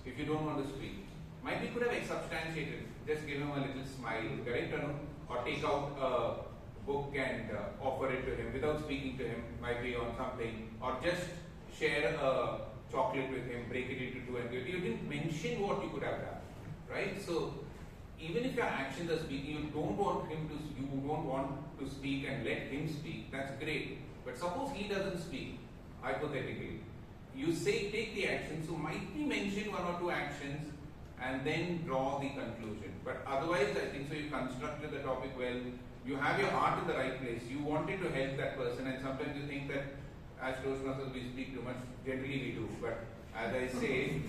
if you don't want to speak? Might be could have substantiated, just give him a little smile, correct or no? Or take out a book and offer it to him without speaking to him, might be on something, or just share a chocolate with him, break it into two and give it. You didn't mention what you could have done, right? So even if your actions are speaking, you don't want to speak and let him speak, that's great. But suppose he doesn't speak, hypothetically. You say take the action, so might be mention one or two actions and then draw the conclusion. But otherwise, I think so you constructed the topic well, you have your heart in the right place, you wanted to help that person, and sometimes you think that as Toastmasters we speak too much, generally we do, but as I say,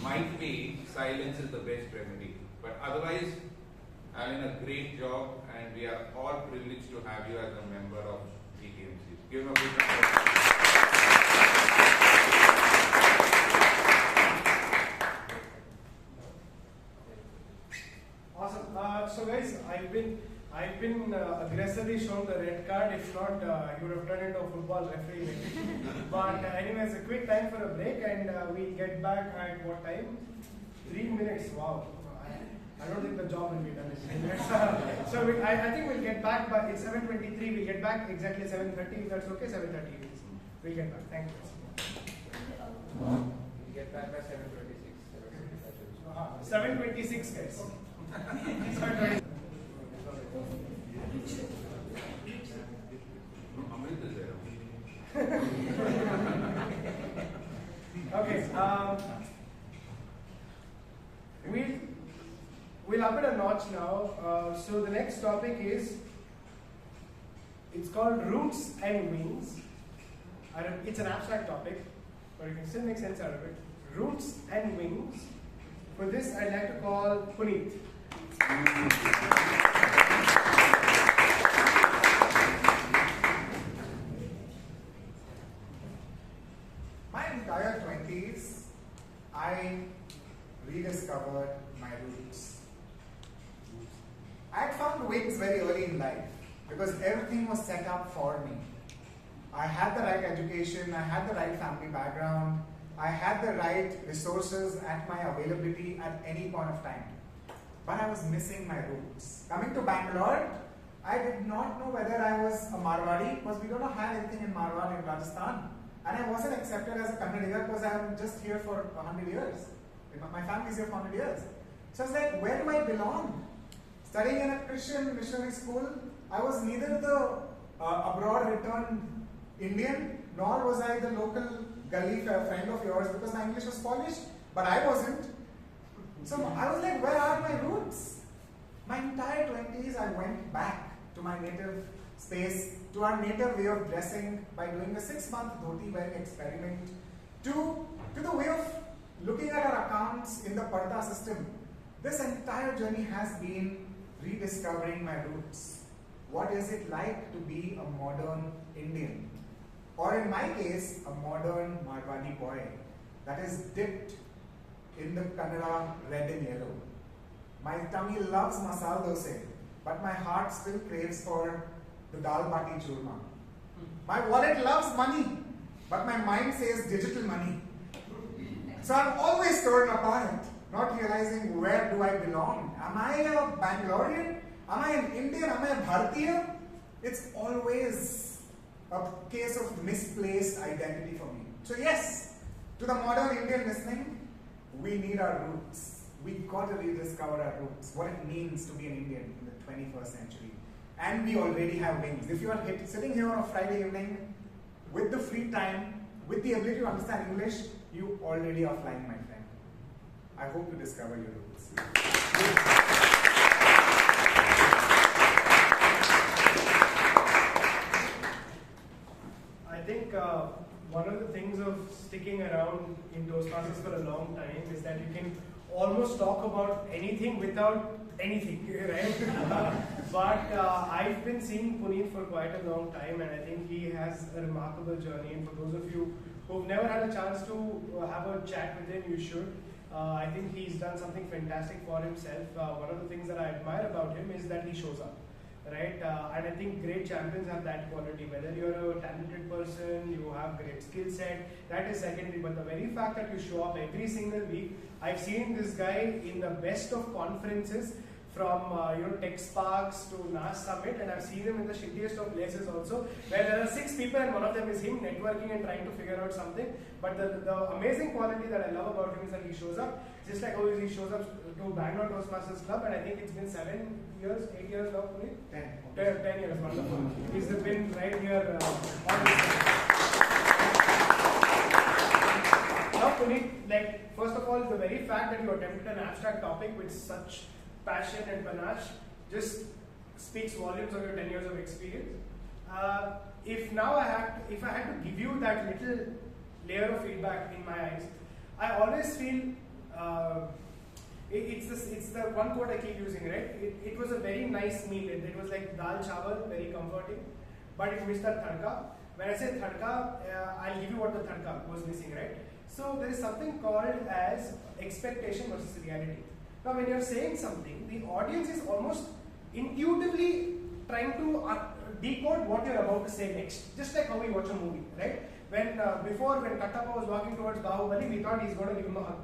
might be silence is the best remedy. But otherwise, Alan, a great job, and we are all privileged to have you as a member of GTMC. Give him a big round of applause. Awesome. So guys, I've been aggressively shown the red card. If not, you would have turned into a football referee. But anyways, a quick time for a break, and we'll get back at what time? 3 minutes. Wow. I don't think the job will be done in 3 minutes. So I think we'll get back by, it's 7:23. We'll get back exactly 7:30. If that's okay, 7:30. We'll get back. Thank you. We'll get back by 7:26. 7:26, guys. 7:20. Amrith is there. Okay. We'll up it a notch now. So the next topic is, it's called Roots and Wings. It's an abstract topic, but you can still make sense out of it. Roots and Wings. For this, I'd like to call Puneeth. My entire 20s, I rediscovered my roots. I had found wings very early in life because everything was set up for me. I had the right education, I had the right family background, I had the right resources at my availability at any point of time. But I was missing my roots. Coming to Bangalore, I did not know whether I was a Marwari, because we don't have anything in Marwar in Rajasthan. And I wasn't accepted as a Kannadiga because I'm just here for 100 years. My family's here for 100 years. So I was like, where do I belong? Studying in a Christian missionary school, I was neither the abroad returned Indian, nor was I the local gully friend of yours, because my English was polished, but I wasn't. So I was like, where are my roots? My entire 20s, I went back to my native space, to our native way of dressing by doing a 6-month dhoti wearing experiment, to the way of looking at our accounts in the Parda system. This entire journey has been rediscovering my roots. What is it like to be a modern Indian? Or in my case, a modern Marwani boy that is dipped in the Kannada red and yellow. My tummy loves masala dosa, but my heart still craves for the dal bati churma. My wallet loves money, but my mind says digital money. So I'm always torn apart, not realizing where do I belong. Am I a Bangalorean? Am I an Indian? Am I a Bharatiya? It's always a case of misplaced identity for me. So yes, to the modern Indian listening, we need our roots. We got to rediscover our roots, what it means to be an Indian in the 21st century. And we already have wings. If you are sitting here on a Friday evening with the free time, with the ability to understand English, you already are flying, my friend. I hope you discover your roots. I think one of the things of sticking around in Toastmasters for a long time is that you can almost talk about anything without anything, right? But I've been seeing Puneeth for quite a long time, and I think he has a remarkable journey. And for those of you who've never had a chance to have a chat with him, you should. I think he's done something fantastic for himself. One of the things that I admire about him is that he shows up. Right, and I think great champions have that quality. Whether you're a talented person, you have great skill set, that is secondary. But the very fact that you show up every single week, I've seen this guy in the best of conferences, from Tech Sparks to NAS Summit, and I've seen him in the shittiest of places also, where there are 6 people and one of them is him networking and trying to figure out something. But the amazing quality that I love about him is that he shows up, just like how he shows up to Bangalore Toastmasters Club, and I think it's been 7 years, 8 years now, Puneeth? 10 years, wonderful. He's been right here on this side. Now, Puneeth, first of all, the very fact that you attempted an abstract topic with such passion and panache just speaks volumes of your 10 years of experience. If I had to give you that little layer of feedback in my eyes, I always feel it's the one quote I keep using, right? It was a very nice meal. It was like dal chawal, very comforting, but it missed that tadka. When I say tadka, I'll give you what the tadka was missing, right? So there is something called as expectation versus reality. Now, when you're saying something, the audience is almost intuitively trying to decode what you're about to say next. Just like how we watch a movie, right? When Kattappa was walking towards Bahubali, we thought he's going to give him a hug.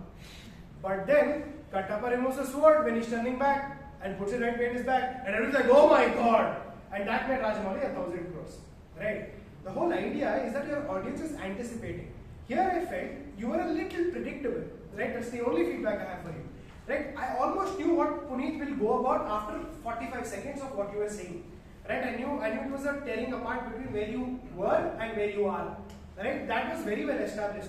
But then Kattappa removes a sword when he's turning back and puts it right behind his back, and everyone's like, "Oh my God!" And that made Rajamouli 1,000 crores, right? The whole idea is that your audience is anticipating. Here I felt you were a little predictable, right? That's the only feedback I have for you. Right? I almost knew what Puneeth will go about after 45 seconds of what you were saying. Right? I knew it was a tearing apart between where you were and where you are. Right? That was very well established.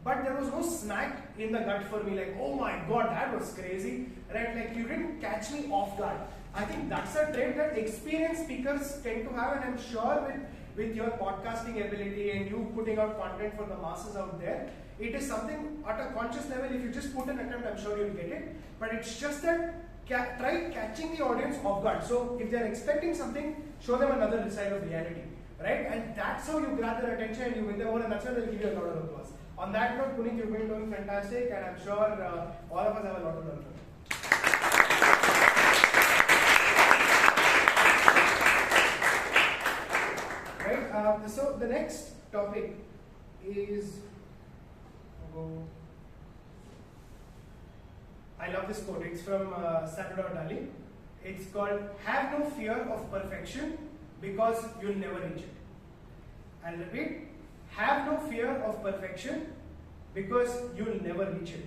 But there was no smack in the gut for me, like, "Oh my God, that was crazy." Right? Like, you didn't catch me off guard. I think that's a trait that experienced speakers tend to have, and I'm sure with your podcasting ability and you putting out content for the masses out there, it is something at a conscious level. If you just put an attempt, I'm sure you'll get it. But it's just that try catching the audience off guard. So if they're expecting something, show them another side of reality, right? And that's how you grab their attention and you win them over, and that's why they'll give you a lot of applause. On that note, Puneeth, you've been doing fantastic, and I'm sure all of us have a lot to learn from you. Right? So the next topic is. I love this quote. It's from Salvador Dali. It's called "Have no fear of perfection because you'll never reach it." I'll repeat: have no fear of perfection because you'll never reach it.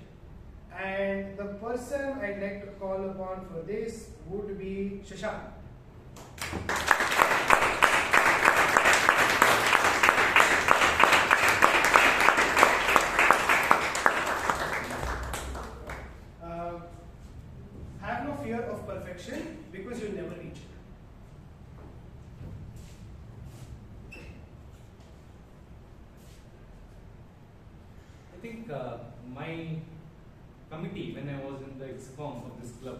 And the person I'd like to call upon for this would be Shashank. Have no fear of perfection because you'll never reach it. I think my committee, when I was in the ExCom of this club,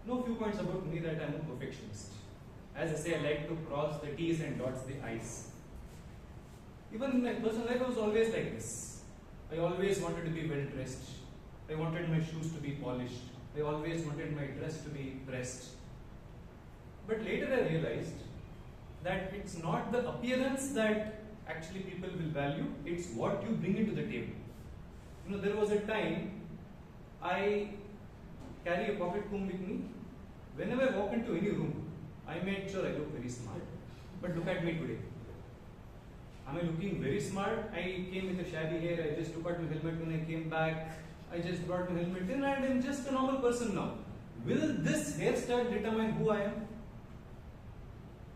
know a few points about me that I'm a perfectionist. As I say, I like to cross the T's and dots the I's. Even in my personal life, I was always like this. I always wanted to be well dressed. I wanted my shoes to be polished. I always wanted my dress to be pressed. But later I realized that it's not the appearance that actually people will value, it's what you bring into the table. You know, there was a time I carry a pocket comb with me. Whenever I walk into any room, I made sure I look very smart. But look at me today. Am I looking very smart? I came with a shabby hair, I just took out my helmet when I came back. I just brought my helmet in and I'm just a normal person now. Will this hairstyle determine who I am?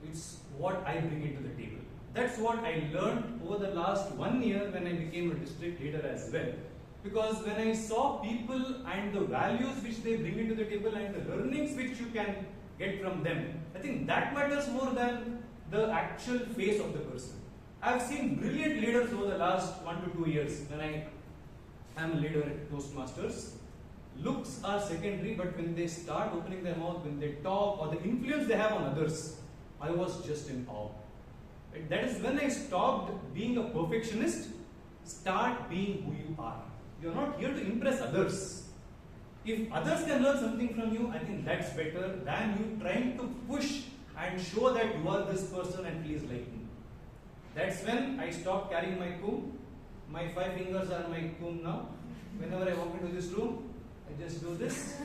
It's what I bring into the table. That's what I learned over the last 1 year when I became a district leader as well. Because when I saw people and the values which they bring into the table and the learnings which you can get from them, I think that matters more than the actual face of the person. I've seen brilliant leaders over the last 1 to 2 years when I am a leader at Toastmasters. Looks are secondary, but when they start opening their mouth, when they talk, or the influence they have on others, I was just in awe. That is when I stopped being a perfectionist, start being who you are. You're not here to impress others. If others can learn something from you, I think that's better than you trying to push and show that you are this person and please like me. That's when I stopped carrying my comb. My 5 fingers are my comb now. Whenever I walk into this room, I just do this,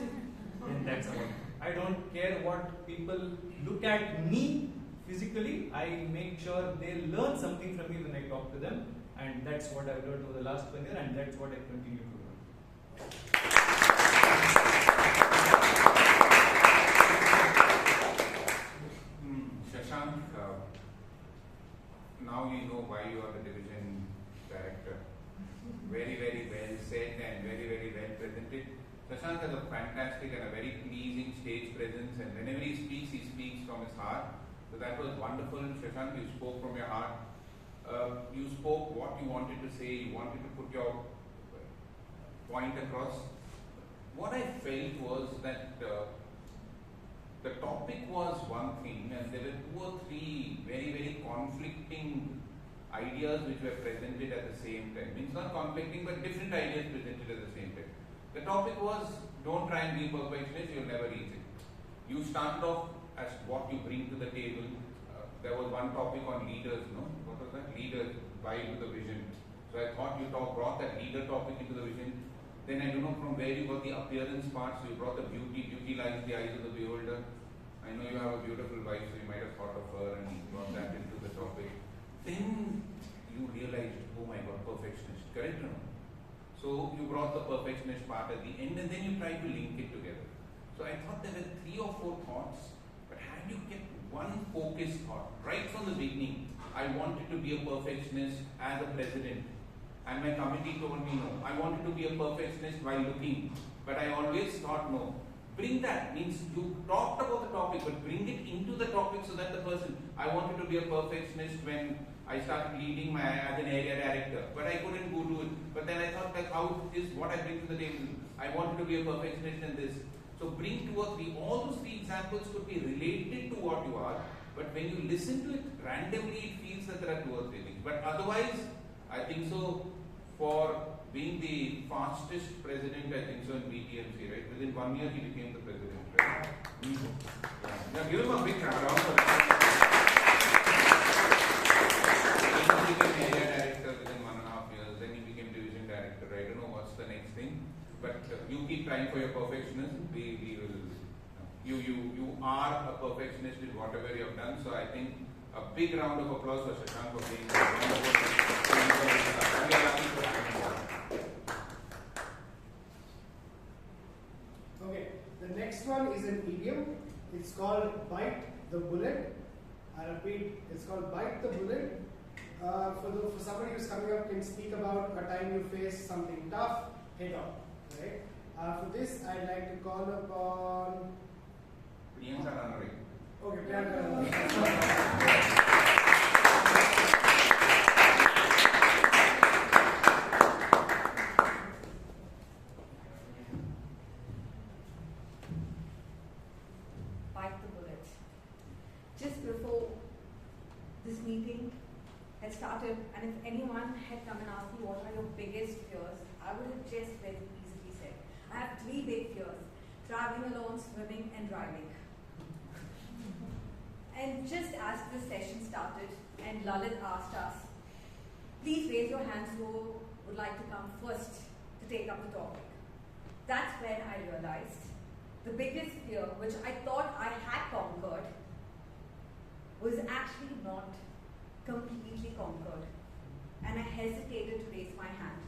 and that's all. I don't care what people look at me physically. I make sure they learn something from me when I talk to them, and that's what I've learned over the last 1 year, and that's what I continue to learn. Shashank, now you know why you are the division director. Very, very well said and very, very well presented. Shashank has a fantastic and a very pleasing stage presence, and whenever he speaks from his heart. So that was wonderful. Shashank, you spoke from your heart. You spoke what you wanted to say, you wanted to put your point across. What I felt was that the topic was one thing, and there were 2 or 3 very, very conflicting ideas which were presented at the same time. It's not conflicting, but different ideas presented at the same time. The topic was, don't try and be perfectionist, you'll never reach it. You started off as what you bring to the table. There was one topic on leaders, no? What was that? Leaders buy into the vision. So I thought you brought that leader topic into the vision. Then I don't know from where you got the appearance part, so you brought the beauty. Beauty lies in the eyes of the beholder. I know you have a beautiful wife, so you might have thought of her and brought that into the topic. Then you realized, oh my God, perfectionist, correct or no? So you brought the perfectionist part at the end, and then you tried to link it together. So I thought there were 3 or 4 thoughts, but had you kept one focused thought right from the beginning, I wanted to be a perfectionist as a president, and my committee told me no. I wanted to be a perfectionist while looking, but I always thought no. Bring that, means you talked about the topic, but bring it into the topic so that the person, I wanted to be a perfectionist when I started leading as an area director, but I couldn't go do it. But then I thought, like, how is what I bring to the table? I wanted to be a perfectionist in this. So bring 2 or 3, all those 3 examples could be related to what you are, but when you listen to it randomly, it feels that there are 2 or 3 things. But otherwise, I think so, for being the fastest president, I think so, in BTMC, right? Within 1 year, he became the president, right? Yeah. Now, give him a big round for that. He became area director within 1.5 years, then he became division director. I don't know what's the next thing, but you keep trying for your perfectionism. We will. You are a perfectionist in whatever you have done. So I think a big round of applause for Shashank for being a wonderful. We are happy to have him. Okay, the next one is an idiom. It's called bite the bullet. I repeat, it's called bite the bullet. For somebody who's coming up can speak about a time you face something tough, head on. Right? For this, I'd like to call upon Priyanka Rannorey. Okay, Priyanka. Bite the bullet. Just before this meeting had started, and if anyone had come and asked me what are your biggest fears, I would have just very easily said, I have 3 big fears: traveling alone, swimming, and driving. And just as the session started and Lalith asked us, please raise your hands who would like to come first to take up the topic. That's when I realized the biggest fear, which I thought I had conquered, was actually not completely conquered. And I hesitated to raise my hand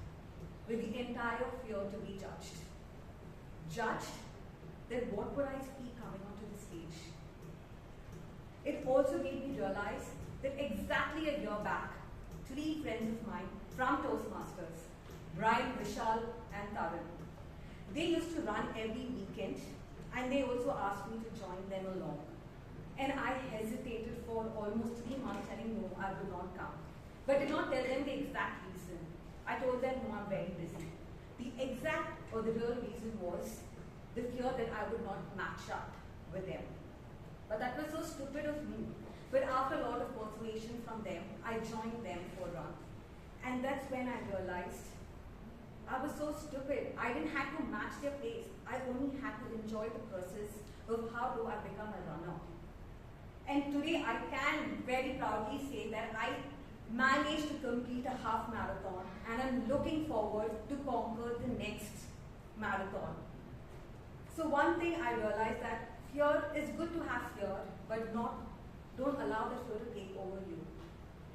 with the entire fear to be judged. Judged, then what would I speak coming onto the stage? It also made me realize that exactly exactly a year back, 3 friends of mine from Toastmasters, Brian, Vishal and Tallam, they used to run every weekend and they also asked me to join them along. And I hesitated for almost 3 months telling no, I would not come. But did not tell them the exact reason. I told them no, I'm very busy. The exact or the real reason was the fear that I would not match up with them. But that was so stupid of me. But after a lot of persuasion from them, I joined them for a run. And that's when I realized I was so stupid. I didn't have to match their pace. I only had to enjoy the process of how do I become a runner. And today I can very proudly say that I managed to complete a half marathon and I'm looking forward to conquer the next marathon. So one thing I realized that fear is good to have fear, but don't allow the fear to take over you.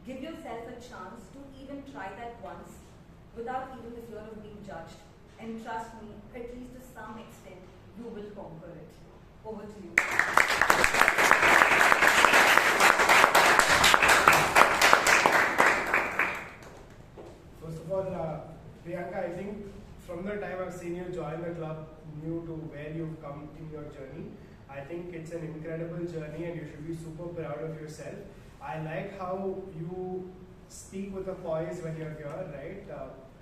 Give yourself a chance to even try that once without even the fear of being judged. And trust me, at least to some extent, you will conquer it. Over to you. First of all, Priyanka, I think from the time I've seen you join the club, new to where you've come in your journey, I think it's an incredible journey and you should be super proud of yourself. I like how you speak with a poise when you're here, right?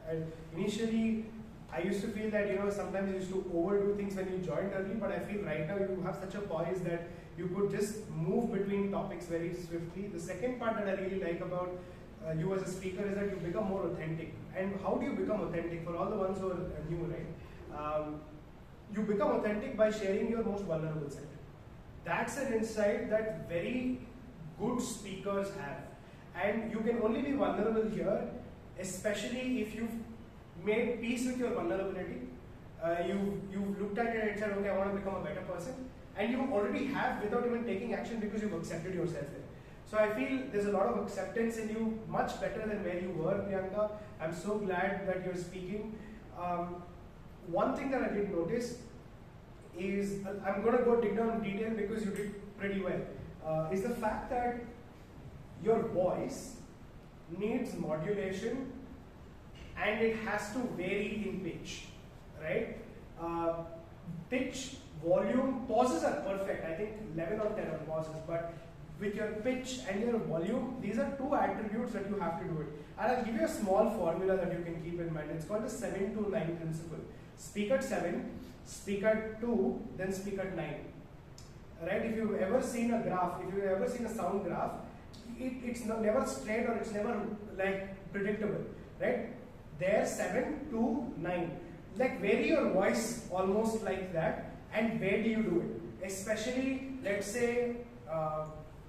And initially, I used to feel that, sometimes you used to overdo things when you joined early, but I feel right now you have such a poise that you could just move between topics very swiftly. The second part that I really like about you as a speaker is that you become more authentic. And how do you become authentic? For all the ones who are new, right? You become authentic by sharing your most vulnerable side. That's an insight that very good speakers have. And you can only be vulnerable here, especially if you've made peace with your vulnerability. You've looked at it and said, okay, I want to become a better person. And you already have without even taking action because you've accepted yourself there. So I feel there's a lot of acceptance in you, much better than where you were, Priyanka. I'm so glad that you're speaking. One thing that I did notice is, I'm going to go dig down in detail because you did pretty well, is the fact that your voice needs modulation and it has to vary in pitch, right? Pitch, volume, pauses are perfect. I think 11 or 10 are pauses, but with your pitch and your volume, these are 2 attributes that you have to do it. And I'll give you a small formula that you can keep in mind. It's called the 7 to 9 principle. Speak at 7, speak at 2, then speak at 9. Right? If you've ever seen a graph, if you've ever seen a sound graph, it's never straight or it's never like predictable. Right? There 7 to 9. Like vary your voice almost like that, and where do you do it? Especially, let's say,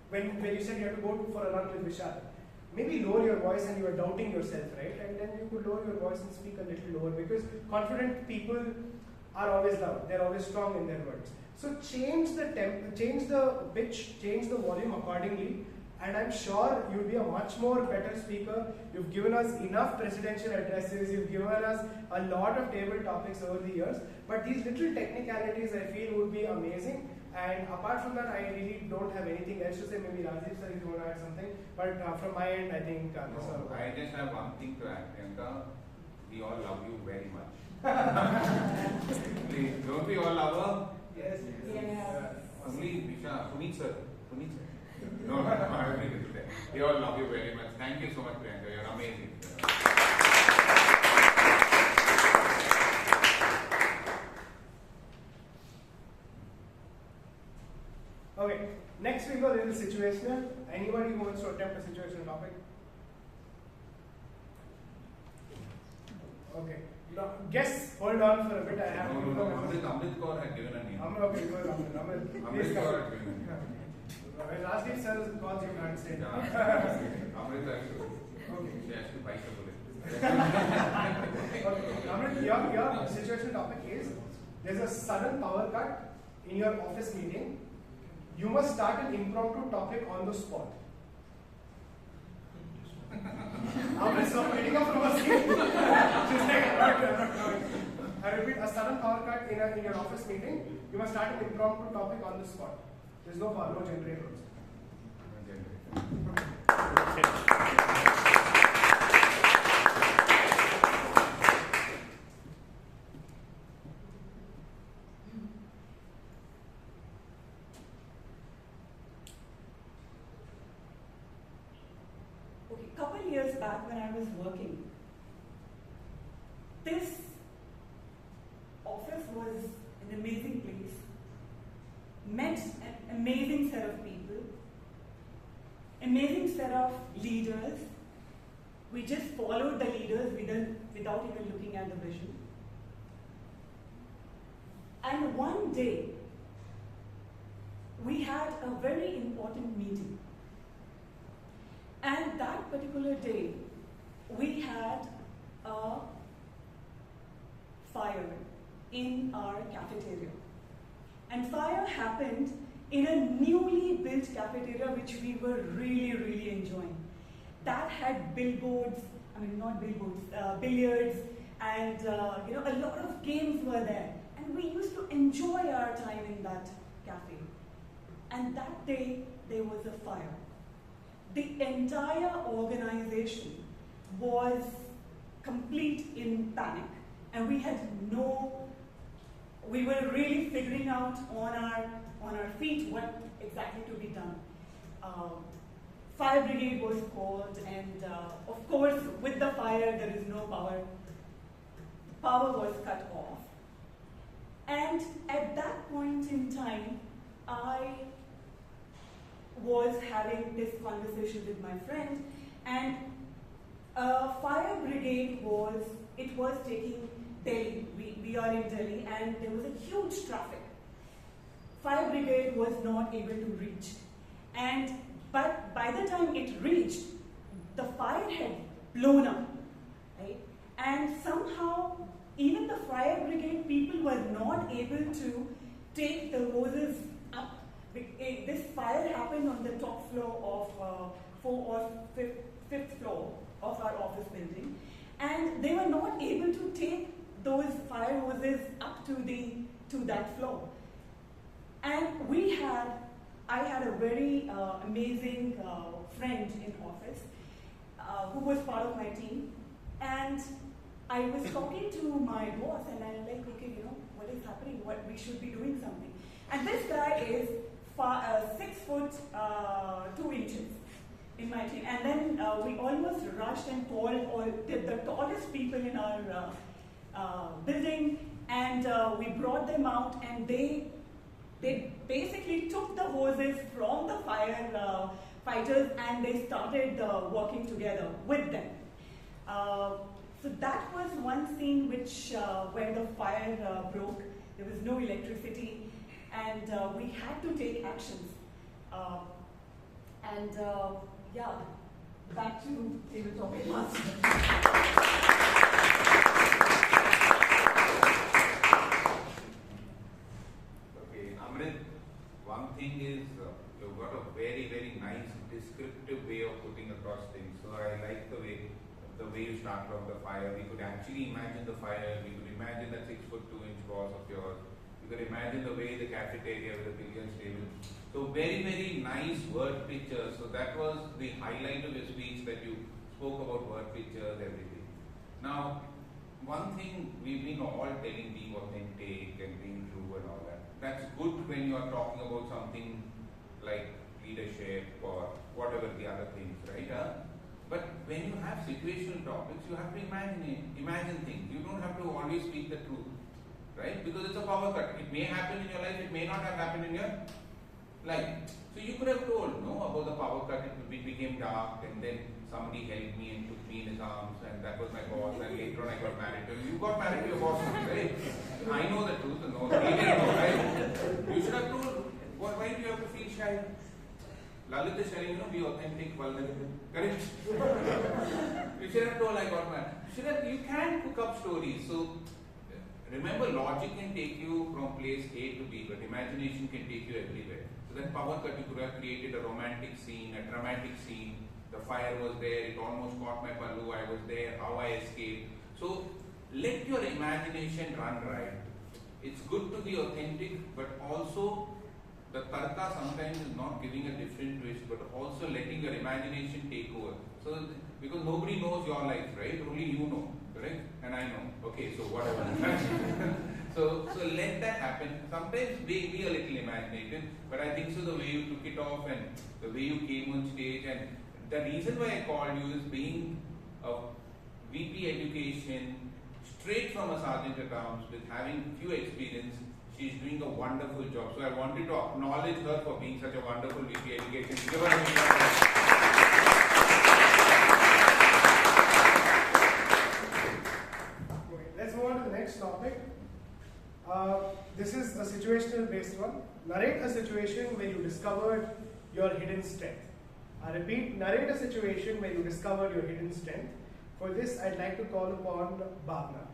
when you said you have to go for a run with Vishal, maybe lower your voice and you are doubting yourself, right? And then you could lower your voice and speak a little lower because confident people are always loud. They're always strong in their words. So change the change the pitch, change the volume accordingly, and I'm sure you'll be a much more better speaker. You've given us enough presidential addresses, you've given us a lot of table topics over the years, but these little technicalities I feel would be amazing. And apart from that, I really don't have anything else to say. Maybe Rajdeep sir, if you want to add something. But from my end, I think I just have one thing to add, Priyanka. We all love you very much. Please, don't we all love her? Yes. Only Vishal, Puneeth sir. No, I agree with that. We all love you very much. Thank you so much, Priyanka. You're amazing. Okay, next we go a little situational. Anybody who wants to attempt a situational topic? Okay. No, guess, hold on for a bit. I have No. Amrith Kaur had given a name. Okay, go Amrith. Amrith Kaur had given a name. When Rajdeep sir calls, you can't say. Amrith actually. Okay. She actually bites the bullet. Okay. Amrith, your situational topic is, there's a sudden power cut in your office meeting. You must start an impromptu topic on the spot. Amrith's not getting up from a seat. She's like, I repeat, a sudden power cut in your office meeting. You must start an impromptu topic on the spot. There's no power, no generators. Okay, a couple years back when I was working, this office was an amazing place, met an amazing set of people, amazing set of leaders. We just followed the leaders without even looking at the vision. And one day, we had a very important meeting. And that particular day, we had a fire in our cafeteria. And fire happened in a newly built cafeteria which we were really, really enjoying. That had billboards, I mean not billboards, billiards, and a lot of games were there. And we used to enjoy our time in that cafe. And that day, there was a fire. The entire organization was complete in panic, and we were really figuring out on our feet what exactly to be done. Fire brigade was called, and of course, with the fire, there is no power. Power was cut off. And at that point in time, I was having this conversation with my friend, and fire brigade was taking Delhi. We are in Delhi, and there was a huge traffic. Fire brigade was not able to reach, but by the time it reached, the fire had blown up, right? And somehow, even the fire brigade people were not able to take the hoses up. This fire happened on the top floor of fifth floor of our office building, and they were not able to take those fire hoses up to that floor. And I had a very amazing friend in office who was part of my team, and I was talking to my boss, and I'm like, okay, what is happening? What we should be doing something. And this guy is 6 foot 2 inches in my team, and then we almost rushed and called the tallest people in our building, and we brought them out, and they basically took the hoses from the fighters, and they started working together with them. So that was one scene where the fire broke. There was no electricity, and we had to take actions. Back to table topic master. Okay, Amrith, one thing is you've got a very, very nice descriptive way of putting across things. So I like the way you started off the fire. We could actually imagine the fire. We could imagine that 6 foot 2 inch boss of yours. We could imagine the way the cafeteria with the billiards table. So very, very nice word pictures. So that was the highlight of your speech, that you spoke about word pictures, everything. Now, one thing we've been all telling, being authentic and being true and all that. That's good when you are talking about something like leadership or whatever the other things, right? But when you have situational topics, you have to imagine things. You don't have to always speak the truth, right? Because it's a power cut. It may happen in your life, it may not have happened in your life. So you could have told, about the power cut. It became dark, and then somebody helped me and took me in his arms, and that was my boss, and later on I got married to him. You got married to your boss, right? I know the truth, and he didn't know, right? You should have told, why do you have to feel shy? Lalith is telling, be authentic, vulnerable. Correct? You should have told, I got married. You can cook up stories. So remember, logic can take you from place A to B, but imagination can take you everywhere. So that power cut, you could have created a romantic scene, a dramatic scene. The fire was there, it almost caught my pallu, I was there, how I escaped. So let your imagination run right. It's good to be authentic, but also the tarka sometimes is not giving a different twist, but also letting your imagination take over. So, because nobody knows your life, right? Only you know, correct? And I know. Okay, so whatever. so let that happen. Sometimes be a little imaginative, but I think so the way you took it off and the way you came on stage, and the reason why I called you is being a VP education, straight from a sergeant at arms with having few experience. She's doing a wonderful job. So I wanted to acknowledge her for being such a wonderful VP education. Give her a Let's move on to the next topic. This is a situational based one. Narrate a situation where you discovered your hidden strength. I repeat, narrate a situation where you discovered your hidden strength. For this, I'd like to call upon Bhavana.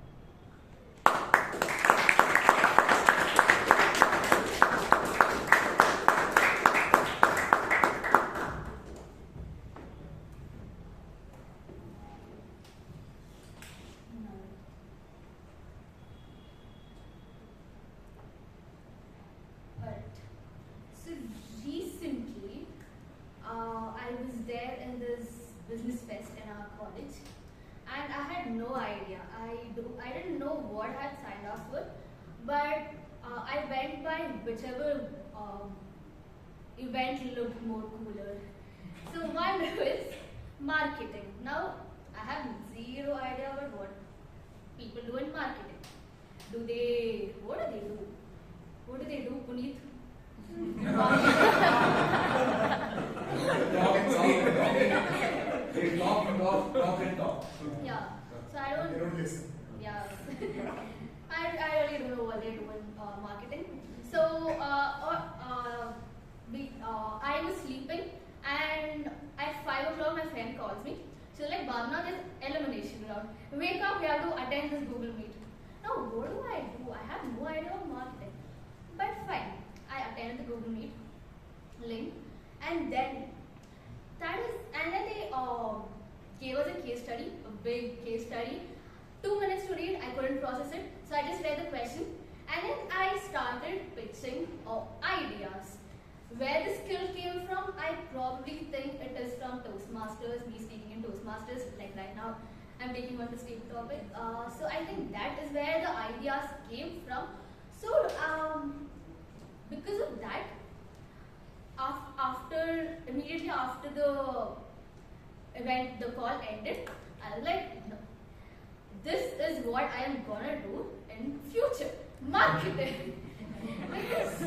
I was there in this business fest in our college, and I had no idea. I didn't know what I had signed up for, but I went by whichever event looked more cooler. So one was marketing. Now I have zero idea about what people do in marketing. What do they do? What do they do, Puneeth? Talk and talk. Yeah. So I don't. They don't listen. Yeah. I really don't know what they do in marketing. So I was sleeping, and at 5 o'clock my friend calls me. She's like, Bhavana, there's elimination round. Wake up, we have to attend this Google Meet. Now, what do? I have no idea of marketing. But fine, I attended the Google Meet link, and then they gave us a case study, a big case study. 2 minutes to read, I couldn't process it, so I just read the question, and then I started pitching ideas. Where the skill came from, I probably think it is from Toastmasters, me speaking in Toastmasters, like right now I'm taking on the same topic. So I think that is where the ideas came from. So because of that, immediately after the event, the call ended, I was like, no, this is what I am gonna do in future, marketing. Because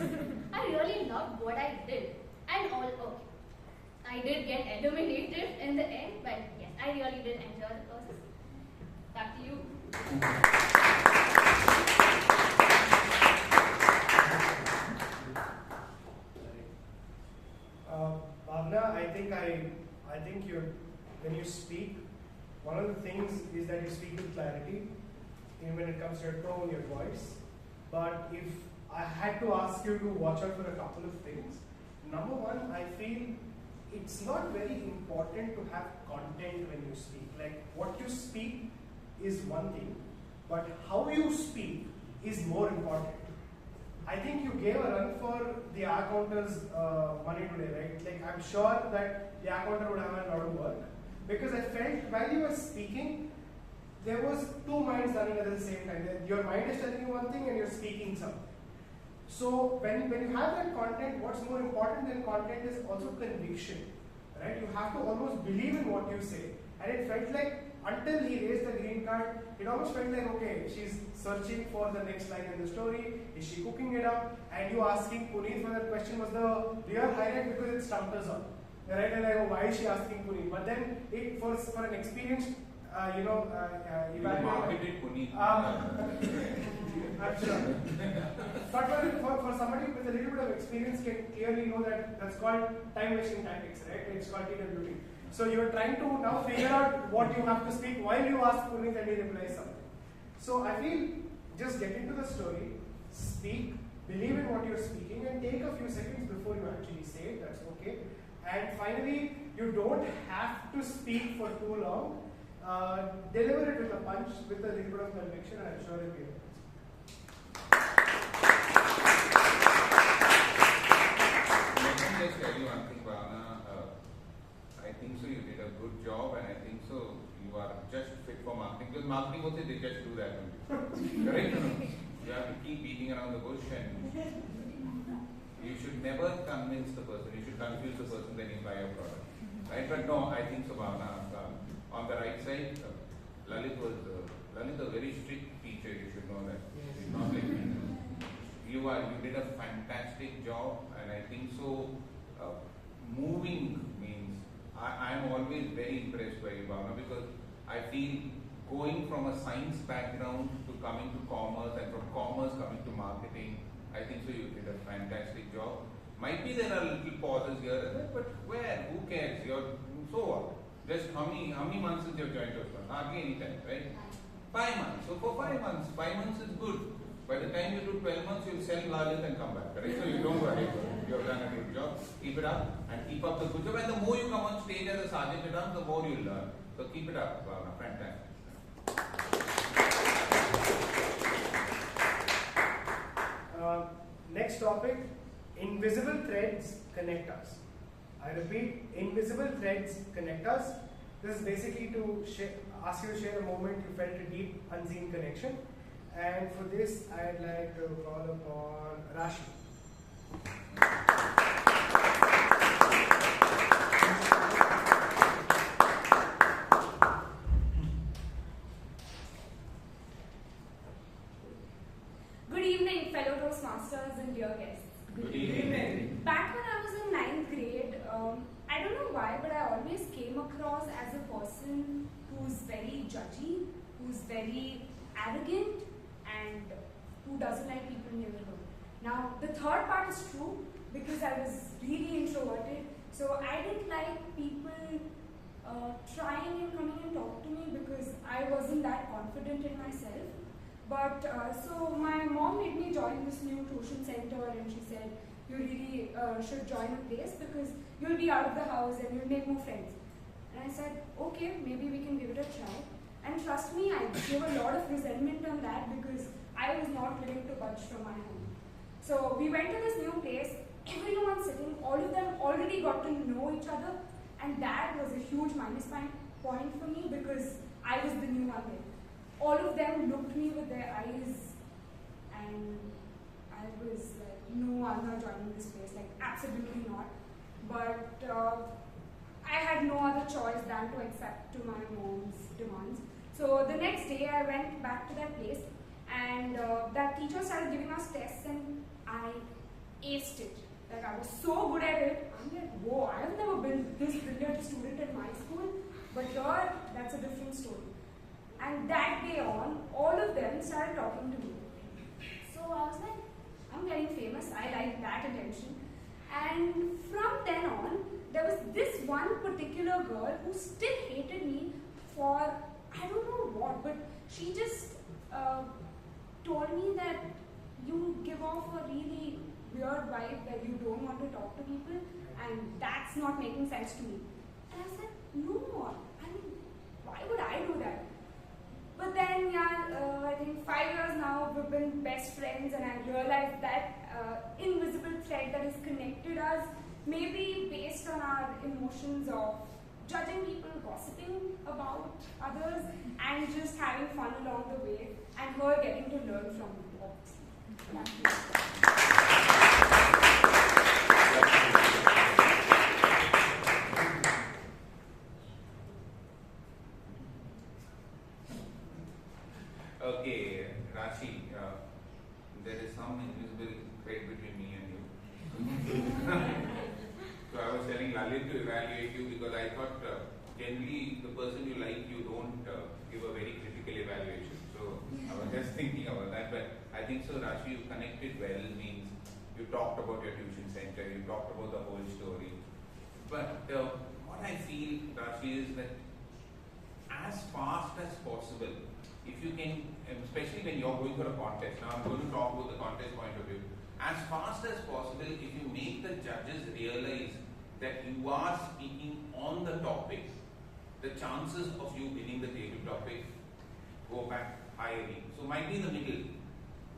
I really loved what I did, and I did get eliminated in the end, but yes, I really did enjoy the process. Back to you. Bhavana, I think when you speak, one of the things is that you speak with clarity, even when it comes to your tone, your voice. But if I had to ask you to watch out for a couple of things, number one, I feel it's not very important to have content when you speak. Like, what you speak is one thing, but how you speak is more important. I think you gave a run for the accountant's money today, right? Like, I'm sure that the accountant would have a lot of work, because I felt while you were speaking, there was two minds running at the same time. Your mind is telling you one thing and you're speaking something. So when you have that content, what's more important than content is also conviction, right? You have to almost believe in what you say. And it felt like, until he raised the green card, it almost felt like, okay, she's searching for the next line in the story. Is she cooking it up? And you asking Puneeth for that question was the real highlight, because it stumped us all. Right? And I go, why is she asking Puneeth? But then, for an experienced, marketed Puneeth. I'm sure. But for somebody with a little bit of experience can clearly know that that's called time wasting tactics, right? It's called TWT. So you're trying to now figure out what you have to speak while you ask Puneeth and he replies something. So I feel just get into the story, speak, believe in what you're speaking, and take a few seconds before you actually say it. That's okay. And finally, you don't have to speak for too long. Deliver it with a punch, with a little bit of conviction, and I'm sure you'll be able to. think so you did a good job, and I think so you are just fit for marketing, because marketing also they just do that only. Correct? You have to keep beating around the bush, and you should never convince the person, you should confuse the person, then you buy a product. Right? But no, I think so, Bhavana, on the right side, Lalith a very strict teacher, you should know that. She's not like me. You did a fantastic job, and I think so. Moving means I am always very impressed by you, Bhavana, because I feel going from a science background to coming to commerce, and from commerce coming to marketing, I think so you did a fantastic job. Might be there are little pauses here and there, but where? Who cares? So what? Just how many months since you've joined Toastmasters? Hardly any time, right? 5 months. So for 5 months is good. By the time you do 12 months, you'll sell Lalith and come back, correct? So you don't worry. You have done a good job. Keep it up and keep up the good job. And the more you come on stage as a sergeant at arms, the more you'll learn. So keep it up, Bhavana. Fantastic. Next topic, invisible threads connect us. I repeat, invisible threads connect us. This is basically to ask you to share a moment you felt a deep, unseen connection. And for this, I'd like to call upon Rashi. Good evening, fellow Toastmasters and dear guests. Good evening. Back when I was in 9th grade, I don't know why, but I always came across as a person who's very judgy, who's very arrogant, and who doesn't like people near the door. Now, the third part is true because I was really introverted, so I didn't like people trying and coming and talk to me because I wasn't that confident in myself. But so my mom made me join this new tuition center, and she said, you really should join a place because you'll be out of the house and you'll make more friends. And I said, okay, maybe we can give it a try. And trust me, I gave a lot of resentment on that because I was not willing to budge from my home. So we went to this new place, everyone sitting, all of them already got to know each other, and that was a huge minus point for me because I was the new one there. All of them looked me with their eyes, and I was like, no, I'm not joining this place, like absolutely not. But I had no other choice than to accept to my mom's demands. So the next day I went back to that place, and that teacher started giving us tests, and I aced it. Like I was so good at it. I'm like, whoa, I've never been this brilliant student in my school, but here, that's a different story. And that day on, all of them started talking to me. So I was like, I'm getting famous, I like that attention. And from then on, there was this one particular girl who still hated me for, I don't know what, but she just told me that you give off a really weird vibe that you don't want to talk to people, and that's not making sense to me. And I said, no, I mean, why would I do that? But then, yeah, I think 5 years now, we've been best friends, and I realized that invisible thread that has connected us, maybe based on our emotions of judging people, gossiping about others, and just having fun along the way, and her getting to learn from me. Thank you. Okay, Rashi, there is some invisible thread between me and you. So I was telling Lalith to evaluate you because I thought generally the person you like, you don't give a very critical evaluation. So I was just thinking about that, but I think so, Rashi, you connected well, means you talked about your tuition center, you talked about the whole story. But what I feel, Rashi, is that as fast as possible, if you can, especially when you're going for a contest, now I'm going to talk about the contest point of view, as fast as possible, if you make the judges realize that you are speaking on the topic, the chances of you winning the table topic go back highly. So might be in the middle,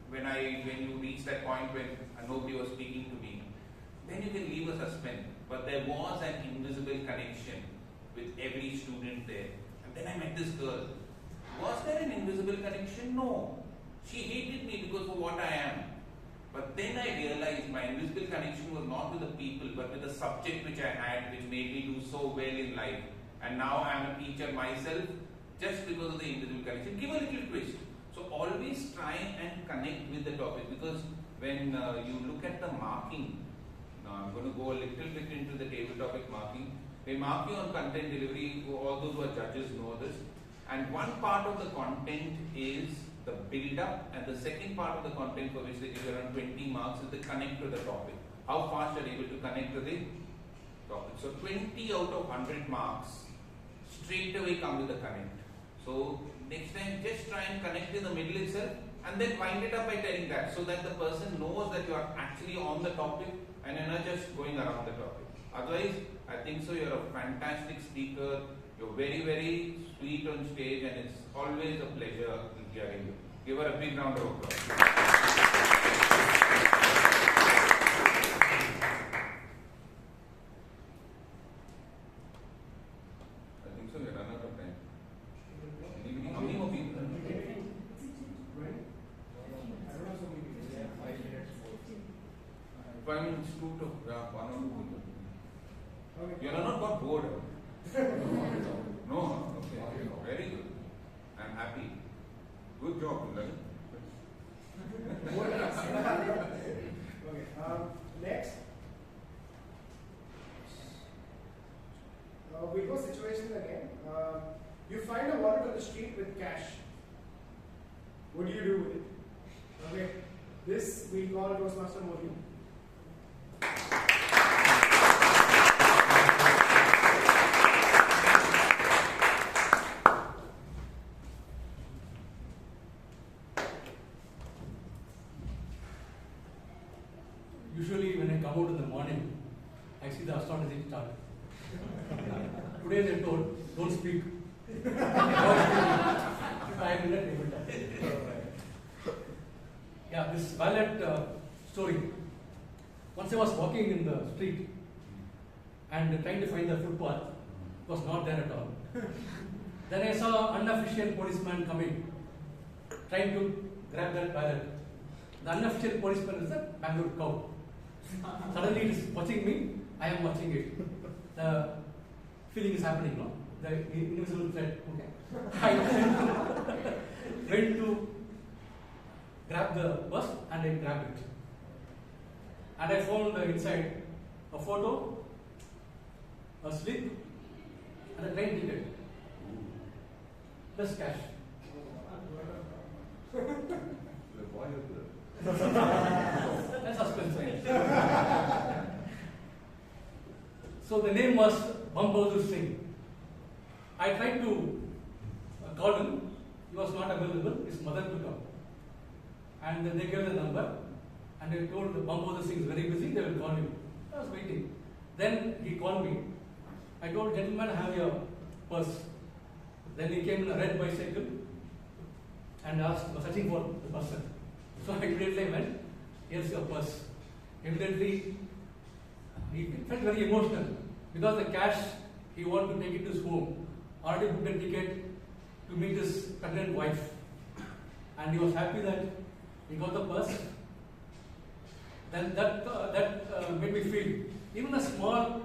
when you reach that point when nobody was speaking to me, then you can leave a suspense. But there was an invisible connection with every student there. And then I met this girl. Was there an invisible connection? No. She hated me because of what I am. But then I realized my invisible connection was not with the people, but with the subject which I had, which made me do so well in life. And now I am a teacher myself, just because of the invisible connection. Give a little twist. So always try and connect with the topic, because when you look at the marking, now I'm going to go a little bit into the table topic marking. They mark you on content delivery. All those who are judges know this. And one part of the content is the build-up, and the second part of the content, for which they give around 20 marks, is the connect to the topic. How fast are you able to connect to the topic? So 20 out of 100 marks straight away come with the connect. So next time, just try and connect in the middle itself, and then wind it up by telling that, so that the person knows that you are actually on the topic and you're not just going around the topic. Otherwise, I think so, you're a fantastic speaker. You're very, very sweet on stage, and it's always a pleasure hearing you. Give her a big round of applause. I think so, we're run out of time. How many more people? 5 minutes, 2 to 1 or 2 people. You are not got bored. No, okay. Very good. I'm happy. Good job, Lalith. Okay. Next. We go situations again. You find a wallet on the street with cash. What do you do with it? Okay. This we call Toastmaster mode. Usually when I come out in the morning, I see the astrology chart. Today they told, don't speak. I am in a table talk. Yeah, this wallet story. Once I was walking in the street and trying to find the footpath, it was not there at all. Then I saw an unofficial policeman coming, trying to grab that wallet. The unofficial policeman is the Bangalore Kaur. Suddenly it is watching me, I am watching it. The feeling is happening, no? The invisible thread. Okay. I went to grab the bus and I grabbed it. And I found inside a photo, a slip, and a train ticket. Plus cash. That's suspense. So the name was Bambodhu Singh. I tried to call him. He was not available. His mother took up. And then they gave the number. And I told Bambodhu Singh is very busy. They will call you. I was waiting. Then he called me. I told, gentleman, have your purse. Then he came in a red bicycle and asked, searching for the person. So I immediately went, here's your purse. Immediately, he felt very emotional because the cash he wanted to take it to his home. Already booked a ticket to meet his pregnant wife. And he was happy that he got the purse. Then that made me feel, even a small,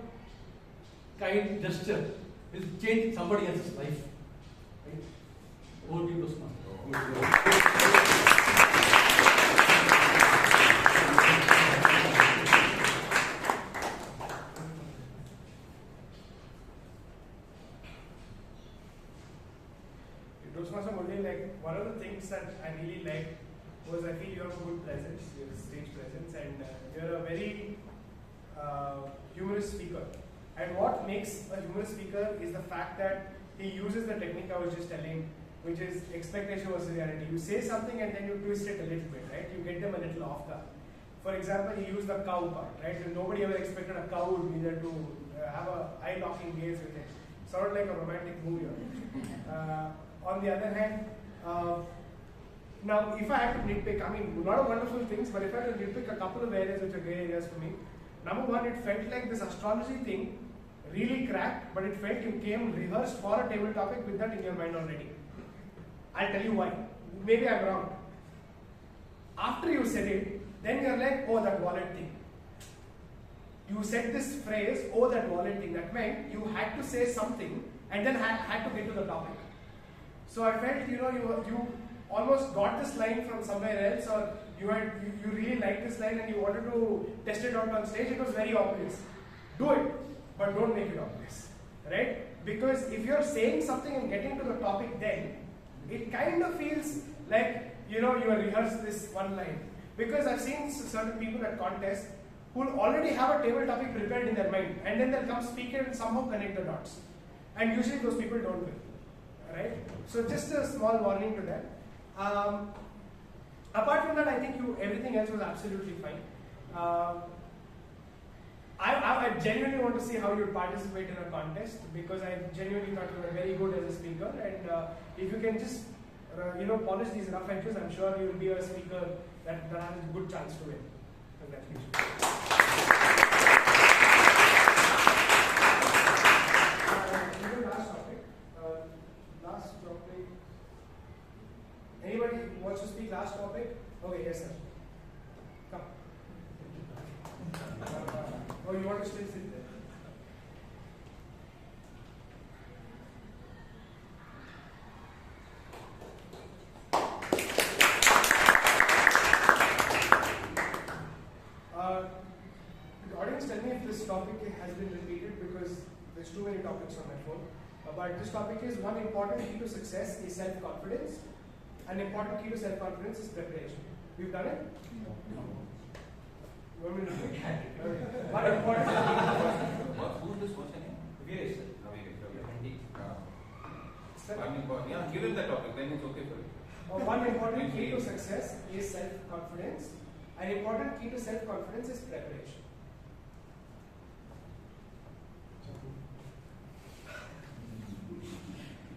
kind gesture will change somebody else's life. Right? Over to you, Toastmaster. Toastmaster Murli, like one of the things that I really liked was I feel you have a good presence, you have stage presence, and you're a very humorous speaker. And what makes a humorous speaker is the fact that he uses the technique I was just telling, which is expectation versus reality. You say something and then you twist it a little bit, right? You get them a little off guard. For example, he used the cow part, right? So nobody ever expected a cow would be there to have a eye-locking gaze with it. Sounded like a romantic movie. On the other hand, now if I had to nitpick, I mean, a lot of wonderful things, but if I had to nitpick a couple of areas which are gray areas for me, number one, it felt like this astrology thing really cracked, but it felt you came rehearsed for a table topic with that in your mind already. I'll tell you why. Maybe I'm wrong. After you said it, then you're like, oh, that wallet thing. You said this phrase, oh, that wallet thing. That meant you had to say something and then had to get to the topic. So I felt, you almost got this line from somewhere else, or you really liked this line and you wanted to test it out on stage. It was very obvious. Do it, but don't make it obvious, right? Because if you're saying something and getting to the topic, then it kind of feels like you have rehearsed this one line. Because I've seen certain people at contests who will already have a table topic prepared in their mind, and then they'll come speak it and somehow connect the dots. And usually those people don't win, right? So just a small warning to that. Apart from that, I think everything else was absolutely fine. I genuinely want to see how you participate in a contest, because I genuinely thought you were very good as a speaker, and if you can just polish these rough edges, I'm sure you will be a speaker that has a good chance to win. Congratulations. Last topic. Anybody wants to speak last topic? Okay, yes sir. Come. Oh, you want to still sit there? The audience, tell me if this topic has been repeated, because there's too many topics on my phone. But this topic is: one important key to success is self-confidence. An important key to self-confidence is preparation. You've done it? No. You want me to repeat? One important Who's this? What's your name? Yes. Yeah, give him the topic, then it's okay for you. One important key to success is self-confidence. An important key to self-confidence is preparation.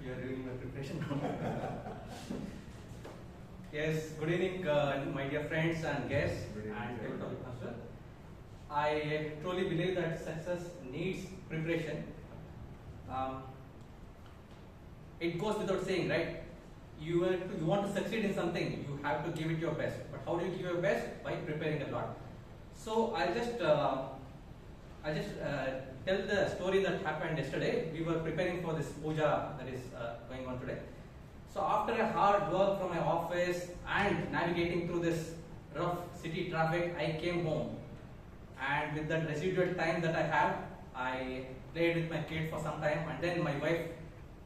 You are doing my preparation. Yes, good evening, my dear friends and guests and Toastmaster. I truly believe that success needs preparation. It goes without saying, right? You want to succeed in something, you have to give it your best. But how do you give your best? By preparing a lot. So I'll just tell the story that happened yesterday. We were preparing for this puja that is going on today. So after a hard work from my office and navigating through this rough city traffic, I came home. And with that residual time that I have, I played with my kid for some time, and then my wife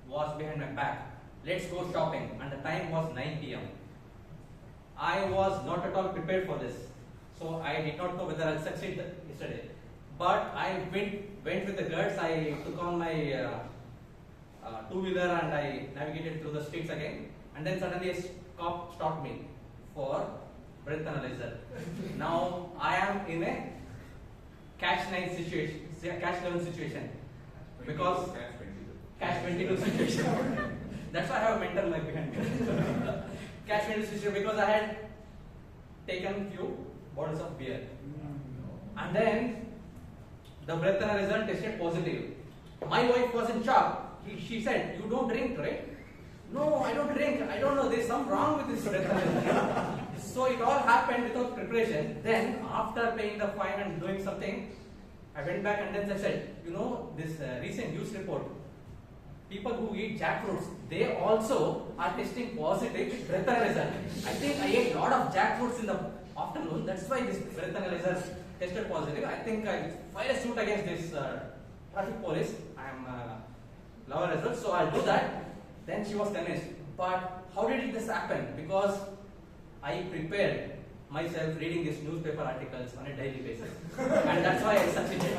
was behind my back. Let's go shopping, and the time was 9 PM. I was not at all prepared for this. So I did not know whether I'll succeed yesterday. But I went with the guts. I took on my two-wheeler and I navigated through the streets again. And then suddenly a cop stopped me for breath analyzer. Now I am in a catch-11 situation. Because catch-22 situation. That's why I have a mental life behind me. Catch-22 situation, because I had taken few bottles of beer. And then the breath analyzer tested positive. My wife was in shock. She said, "You don't drink, right?" "No, I don't drink. I don't know. There's something wrong with this breath analyzer." So it all happened without preparation. Then after paying the fine and doing something, I went back and then I said, this recent news report, people who eat jackfruits, they also are testing positive with breath analyzer. I think I ate a lot of jackfruits in the afternoon. That's why this breath analyzer tested positive. I think I'll file a suit against this traffic police. I'm a lover as well, so I'll do that. Then she was convinced. But how did this happen? Because I prepared myself reading these newspaper articles on a daily basis. And that's why I succeeded.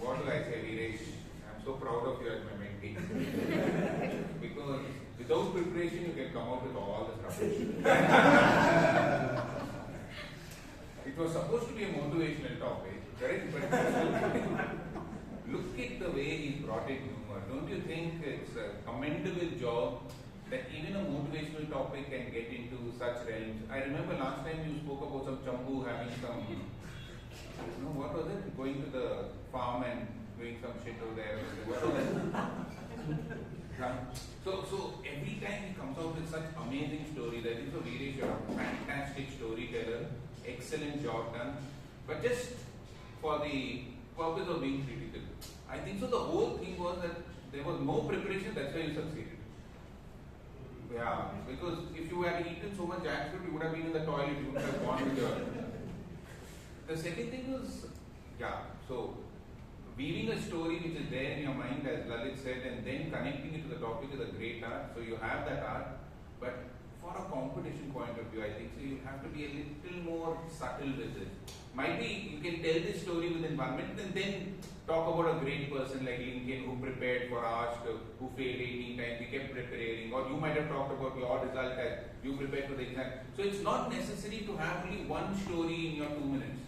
What do I say, Viresh? I'm so proud of you as my mentee. Because without preparation, you can come out with all this rubbish. It was supposed to be a motivational topic, correct? But look at the way he brought it humor. Don't you think it's a commendable job that even a motivational topic can get into such realms. I remember last time you spoke about some chambu having some, what was it? Going to the farm and doing some shit over there. What was it? So every time he comes out with such amazing stories, I think so Veeresh, you're a fantastic storyteller, excellent job done. But just for the purpose of being critical, I think so the whole thing was that there was no preparation, that's why you succeeded. Yeah, because if you had eaten so much jackfruit, you would have been in the toilet, you would have gone with your... The second thing was, so weaving a story which is there in your mind, as Lalith said, and then connecting it to the topic is a great art. So you have that art, but for a competition point of view, I think so you have to be a little more subtle with it. Might be you can tell this story within 1 minute and then talk about a great person like Lincoln who prepared for ASK, who failed 18 times, he kept preparing, or you might have talked about your result as you prepared for the exam. So it's not necessary to have only one story in your 2 minutes.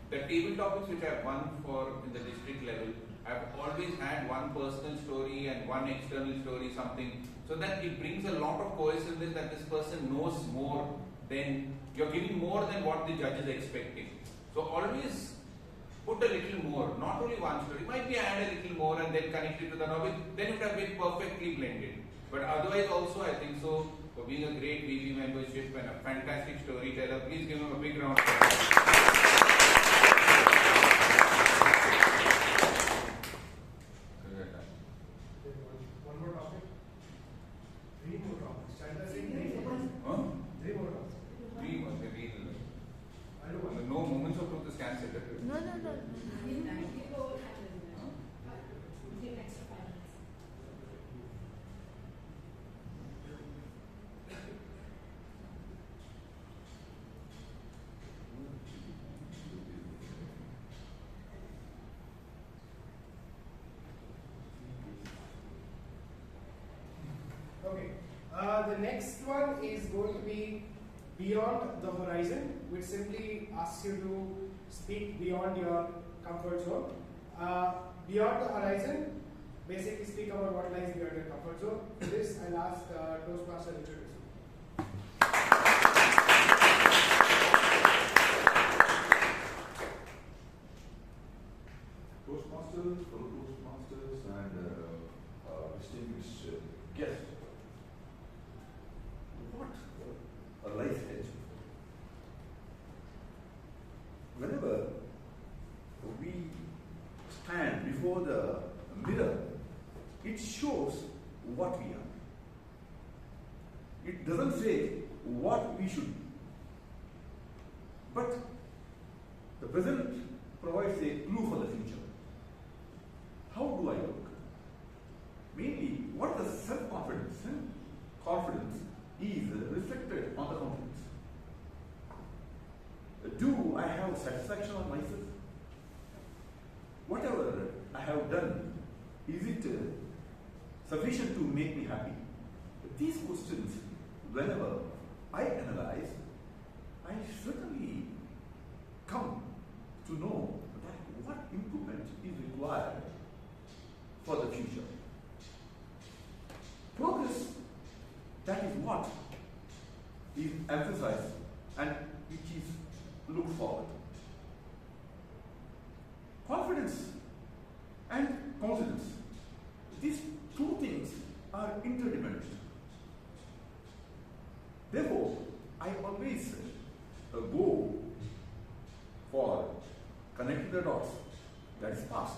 The table topics which I've won for in the district level, I've always had one personal story and one external story, something, so that it brings a lot of cohesiveness that this person knows more than, you're giving more than what the judge is expecting. So always put a little more, not only one story, might be add a little more and then connect it to the novel, then it would have been perfectly blended. But otherwise also I think so, for being a great VB membership and a fantastic storyteller, please give him a big round of applause. One more topic? 3 more topics. Chaitra, 3 more. Huh? 3 more topics. 3 was the reason. I don't want. No moments of truth is cancelled. No. Okay. The next one is going to be Beyond the Horizon, which simply asks you to speak beyond your comfort zone. Beyond the Horizon, basically speak about what lies beyond your comfort zone. For this, I'll ask Toastmaster to introduce you. Toastmasters, fellow Toastmasters, and distinguished guests. What a life edge. Whenever we stand before the mirror, it shows what we are. It doesn't say what we should be. But the present provides a clue for the future. How do I look? Mainly, what is self-confidence? Confidence is reflected on the countenance. Do I have satisfaction on myself? Whatever I have done, is it sufficient to make me happy? These questions, whenever I analyze, I certainly come to know that what improvement is required for the future. Progress, that is what is emphasized and which is looked forward. Confidence and confidence, these two things are interdependent. Therefore, I always go for connecting the dots, that is past.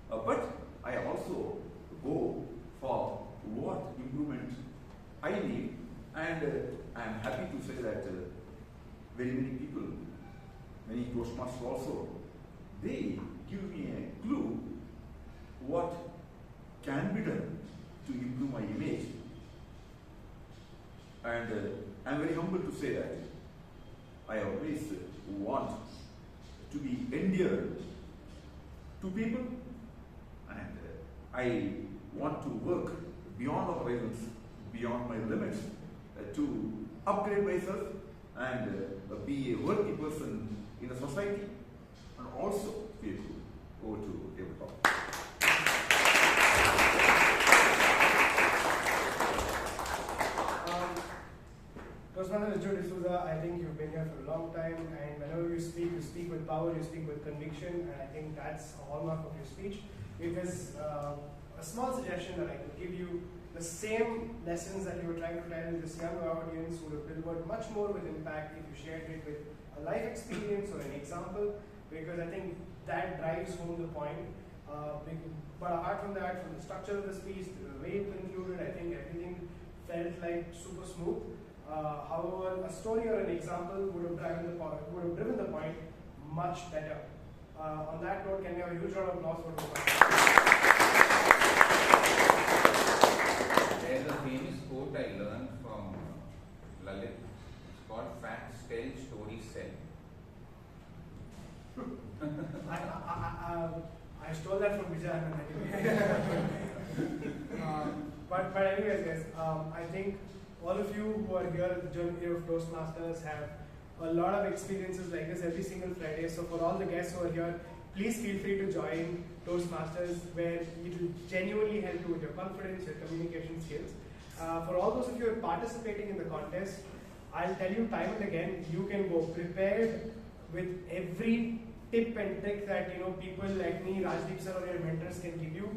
But I also go for what improvement I need, and I am happy to say that very many people, many Toastmasters also, they give me a clue what can be done to improve my image. And I am very humble to say that I always want to be endeared to people, and I want to work beyond the horizons, beyond my limits, to upgrade myself and be a worthy person in the society, and also be a good. Over to tabletop. Toastmaster D'Souza, I think you've been here for a long time, and whenever you speak with power, you speak with conviction, and I think that's a hallmark of your speech. Because a small suggestion that I could give you, the same lessons that you were trying to tell this young audience would have delivered much more with impact if you shared it with a life experience or an example, because I think that drives home the point. But apart from that, from the structure of the speech, the way it concluded, I think everything felt like super smooth. However, a story or an example would have driven the point much better. On that note, can we have a huge round of applause for Gupta? There's a famous quote I learned from Lalith. It's called "Facts tell, stories sell." I stole that from Vishal. But anyways, guys, I think all of you who are here at the journey of Toastmasters have a lot of experiences like this every single Friday. So for all the guests who are here, please feel free to join Toastmasters, where it will genuinely help you with your confidence, your communication skills. For all those of you who are participating in the contest, I'll tell you time and again, you can go prepared with every tip and trick that people like me, Rajdeep sir, or your mentors can give you.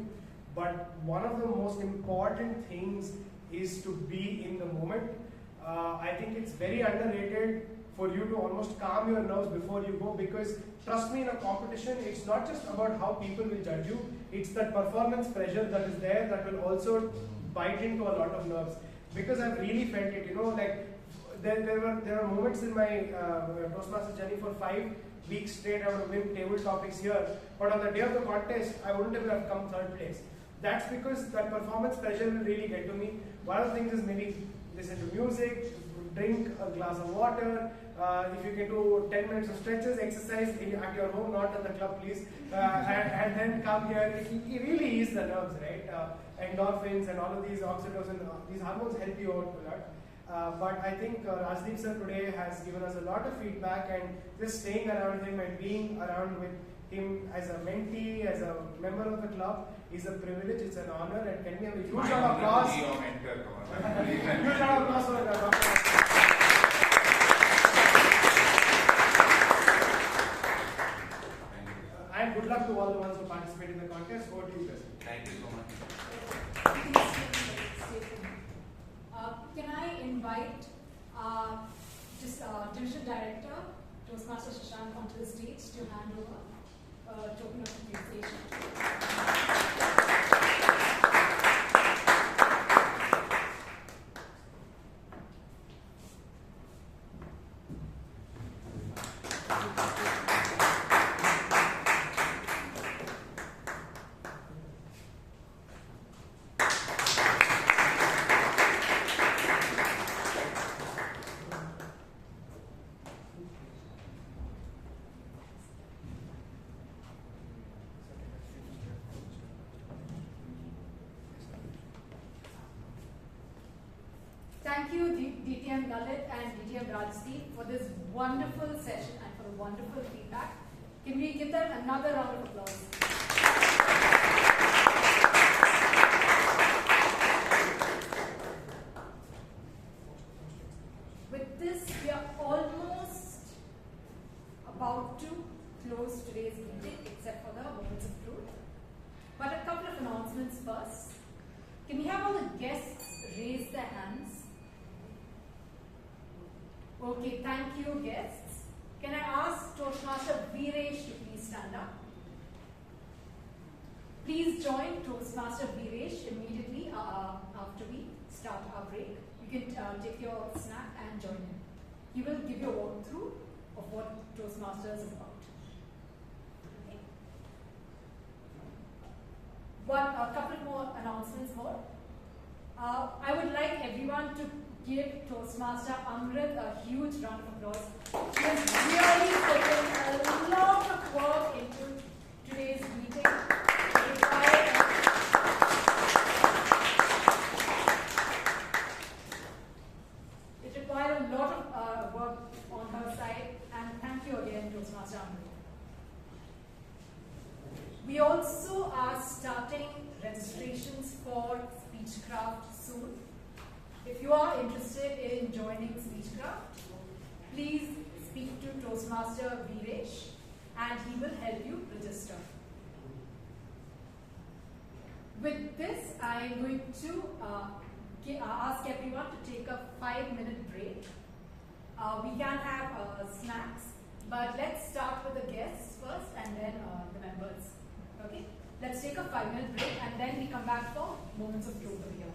But one of the most important things is to be in the moment. I think it's very underrated for you to almost calm your nerves before you go, because trust me, in a competition, it's not just about how people will judge you, it's that performance pressure that is there that will also bite into a lot of nerves. Because I've really felt it, like there were moments in my Toastmasters journey for 5 weeks straight I would have win table topics here, but on the day of the contest, I wouldn't have come third place. That's because that performance pressure will really get to me. One of the things is maybe listen to music, drink a glass of water, if you can do 10 minutes of stretches, exercise at your home, not at the club, please, and then come here. It really eases the nerves, right? Endorphins and all of these oxytocin, these hormones help you out a lot. But I think Rajdeep sir today has given us a lot of feedback, and just staying around him and being around with him as a mentee, as a member of the club, is a privilege, it's an honor, and can we have a huge round of applause? Huge round of applause for Dr. And good luck to all the ones who participate in the contest. Over to you, guys. Thank you so much. Can I invite Division Director, Toastmaster Shashank, onto the stage to hand over a token of appreciation. Thank you, DTM Lalith and DTM Rajdeep, for this wonderful session and for the wonderful feedback. Can we give them another round of applause? With this, we are almost about to close today's meeting, except for the moments of truth. But a couple of announcements first. Can we have all the guests raise their hands? Okay, thank you, guests. Can I ask Toastmaster Viresh to please stand up? Please join Toastmaster Viresh immediately after we start our break. You can take your snack and join him. He will give you a walkthrough of what Toastmasters is about. Okay. A couple more announcements more. I would like everyone to give Toastmaster Amrith a huge round of applause. He has really put in a lot of work into today's meeting. It required a lot of work on her side, and thank you again, Toastmaster Amrith. We also are starting registrations for Speechcraft soon. If If you are interested in joining Speechcraft, please speak to Toastmaster Viresh and he will help you register. With this, I am going to ask everyone to take a 5-minute break. We can have snacks, but let's start with the guests first and then the members. Okay? Let's take a 5-minute break and then we come back for moments of truth over here.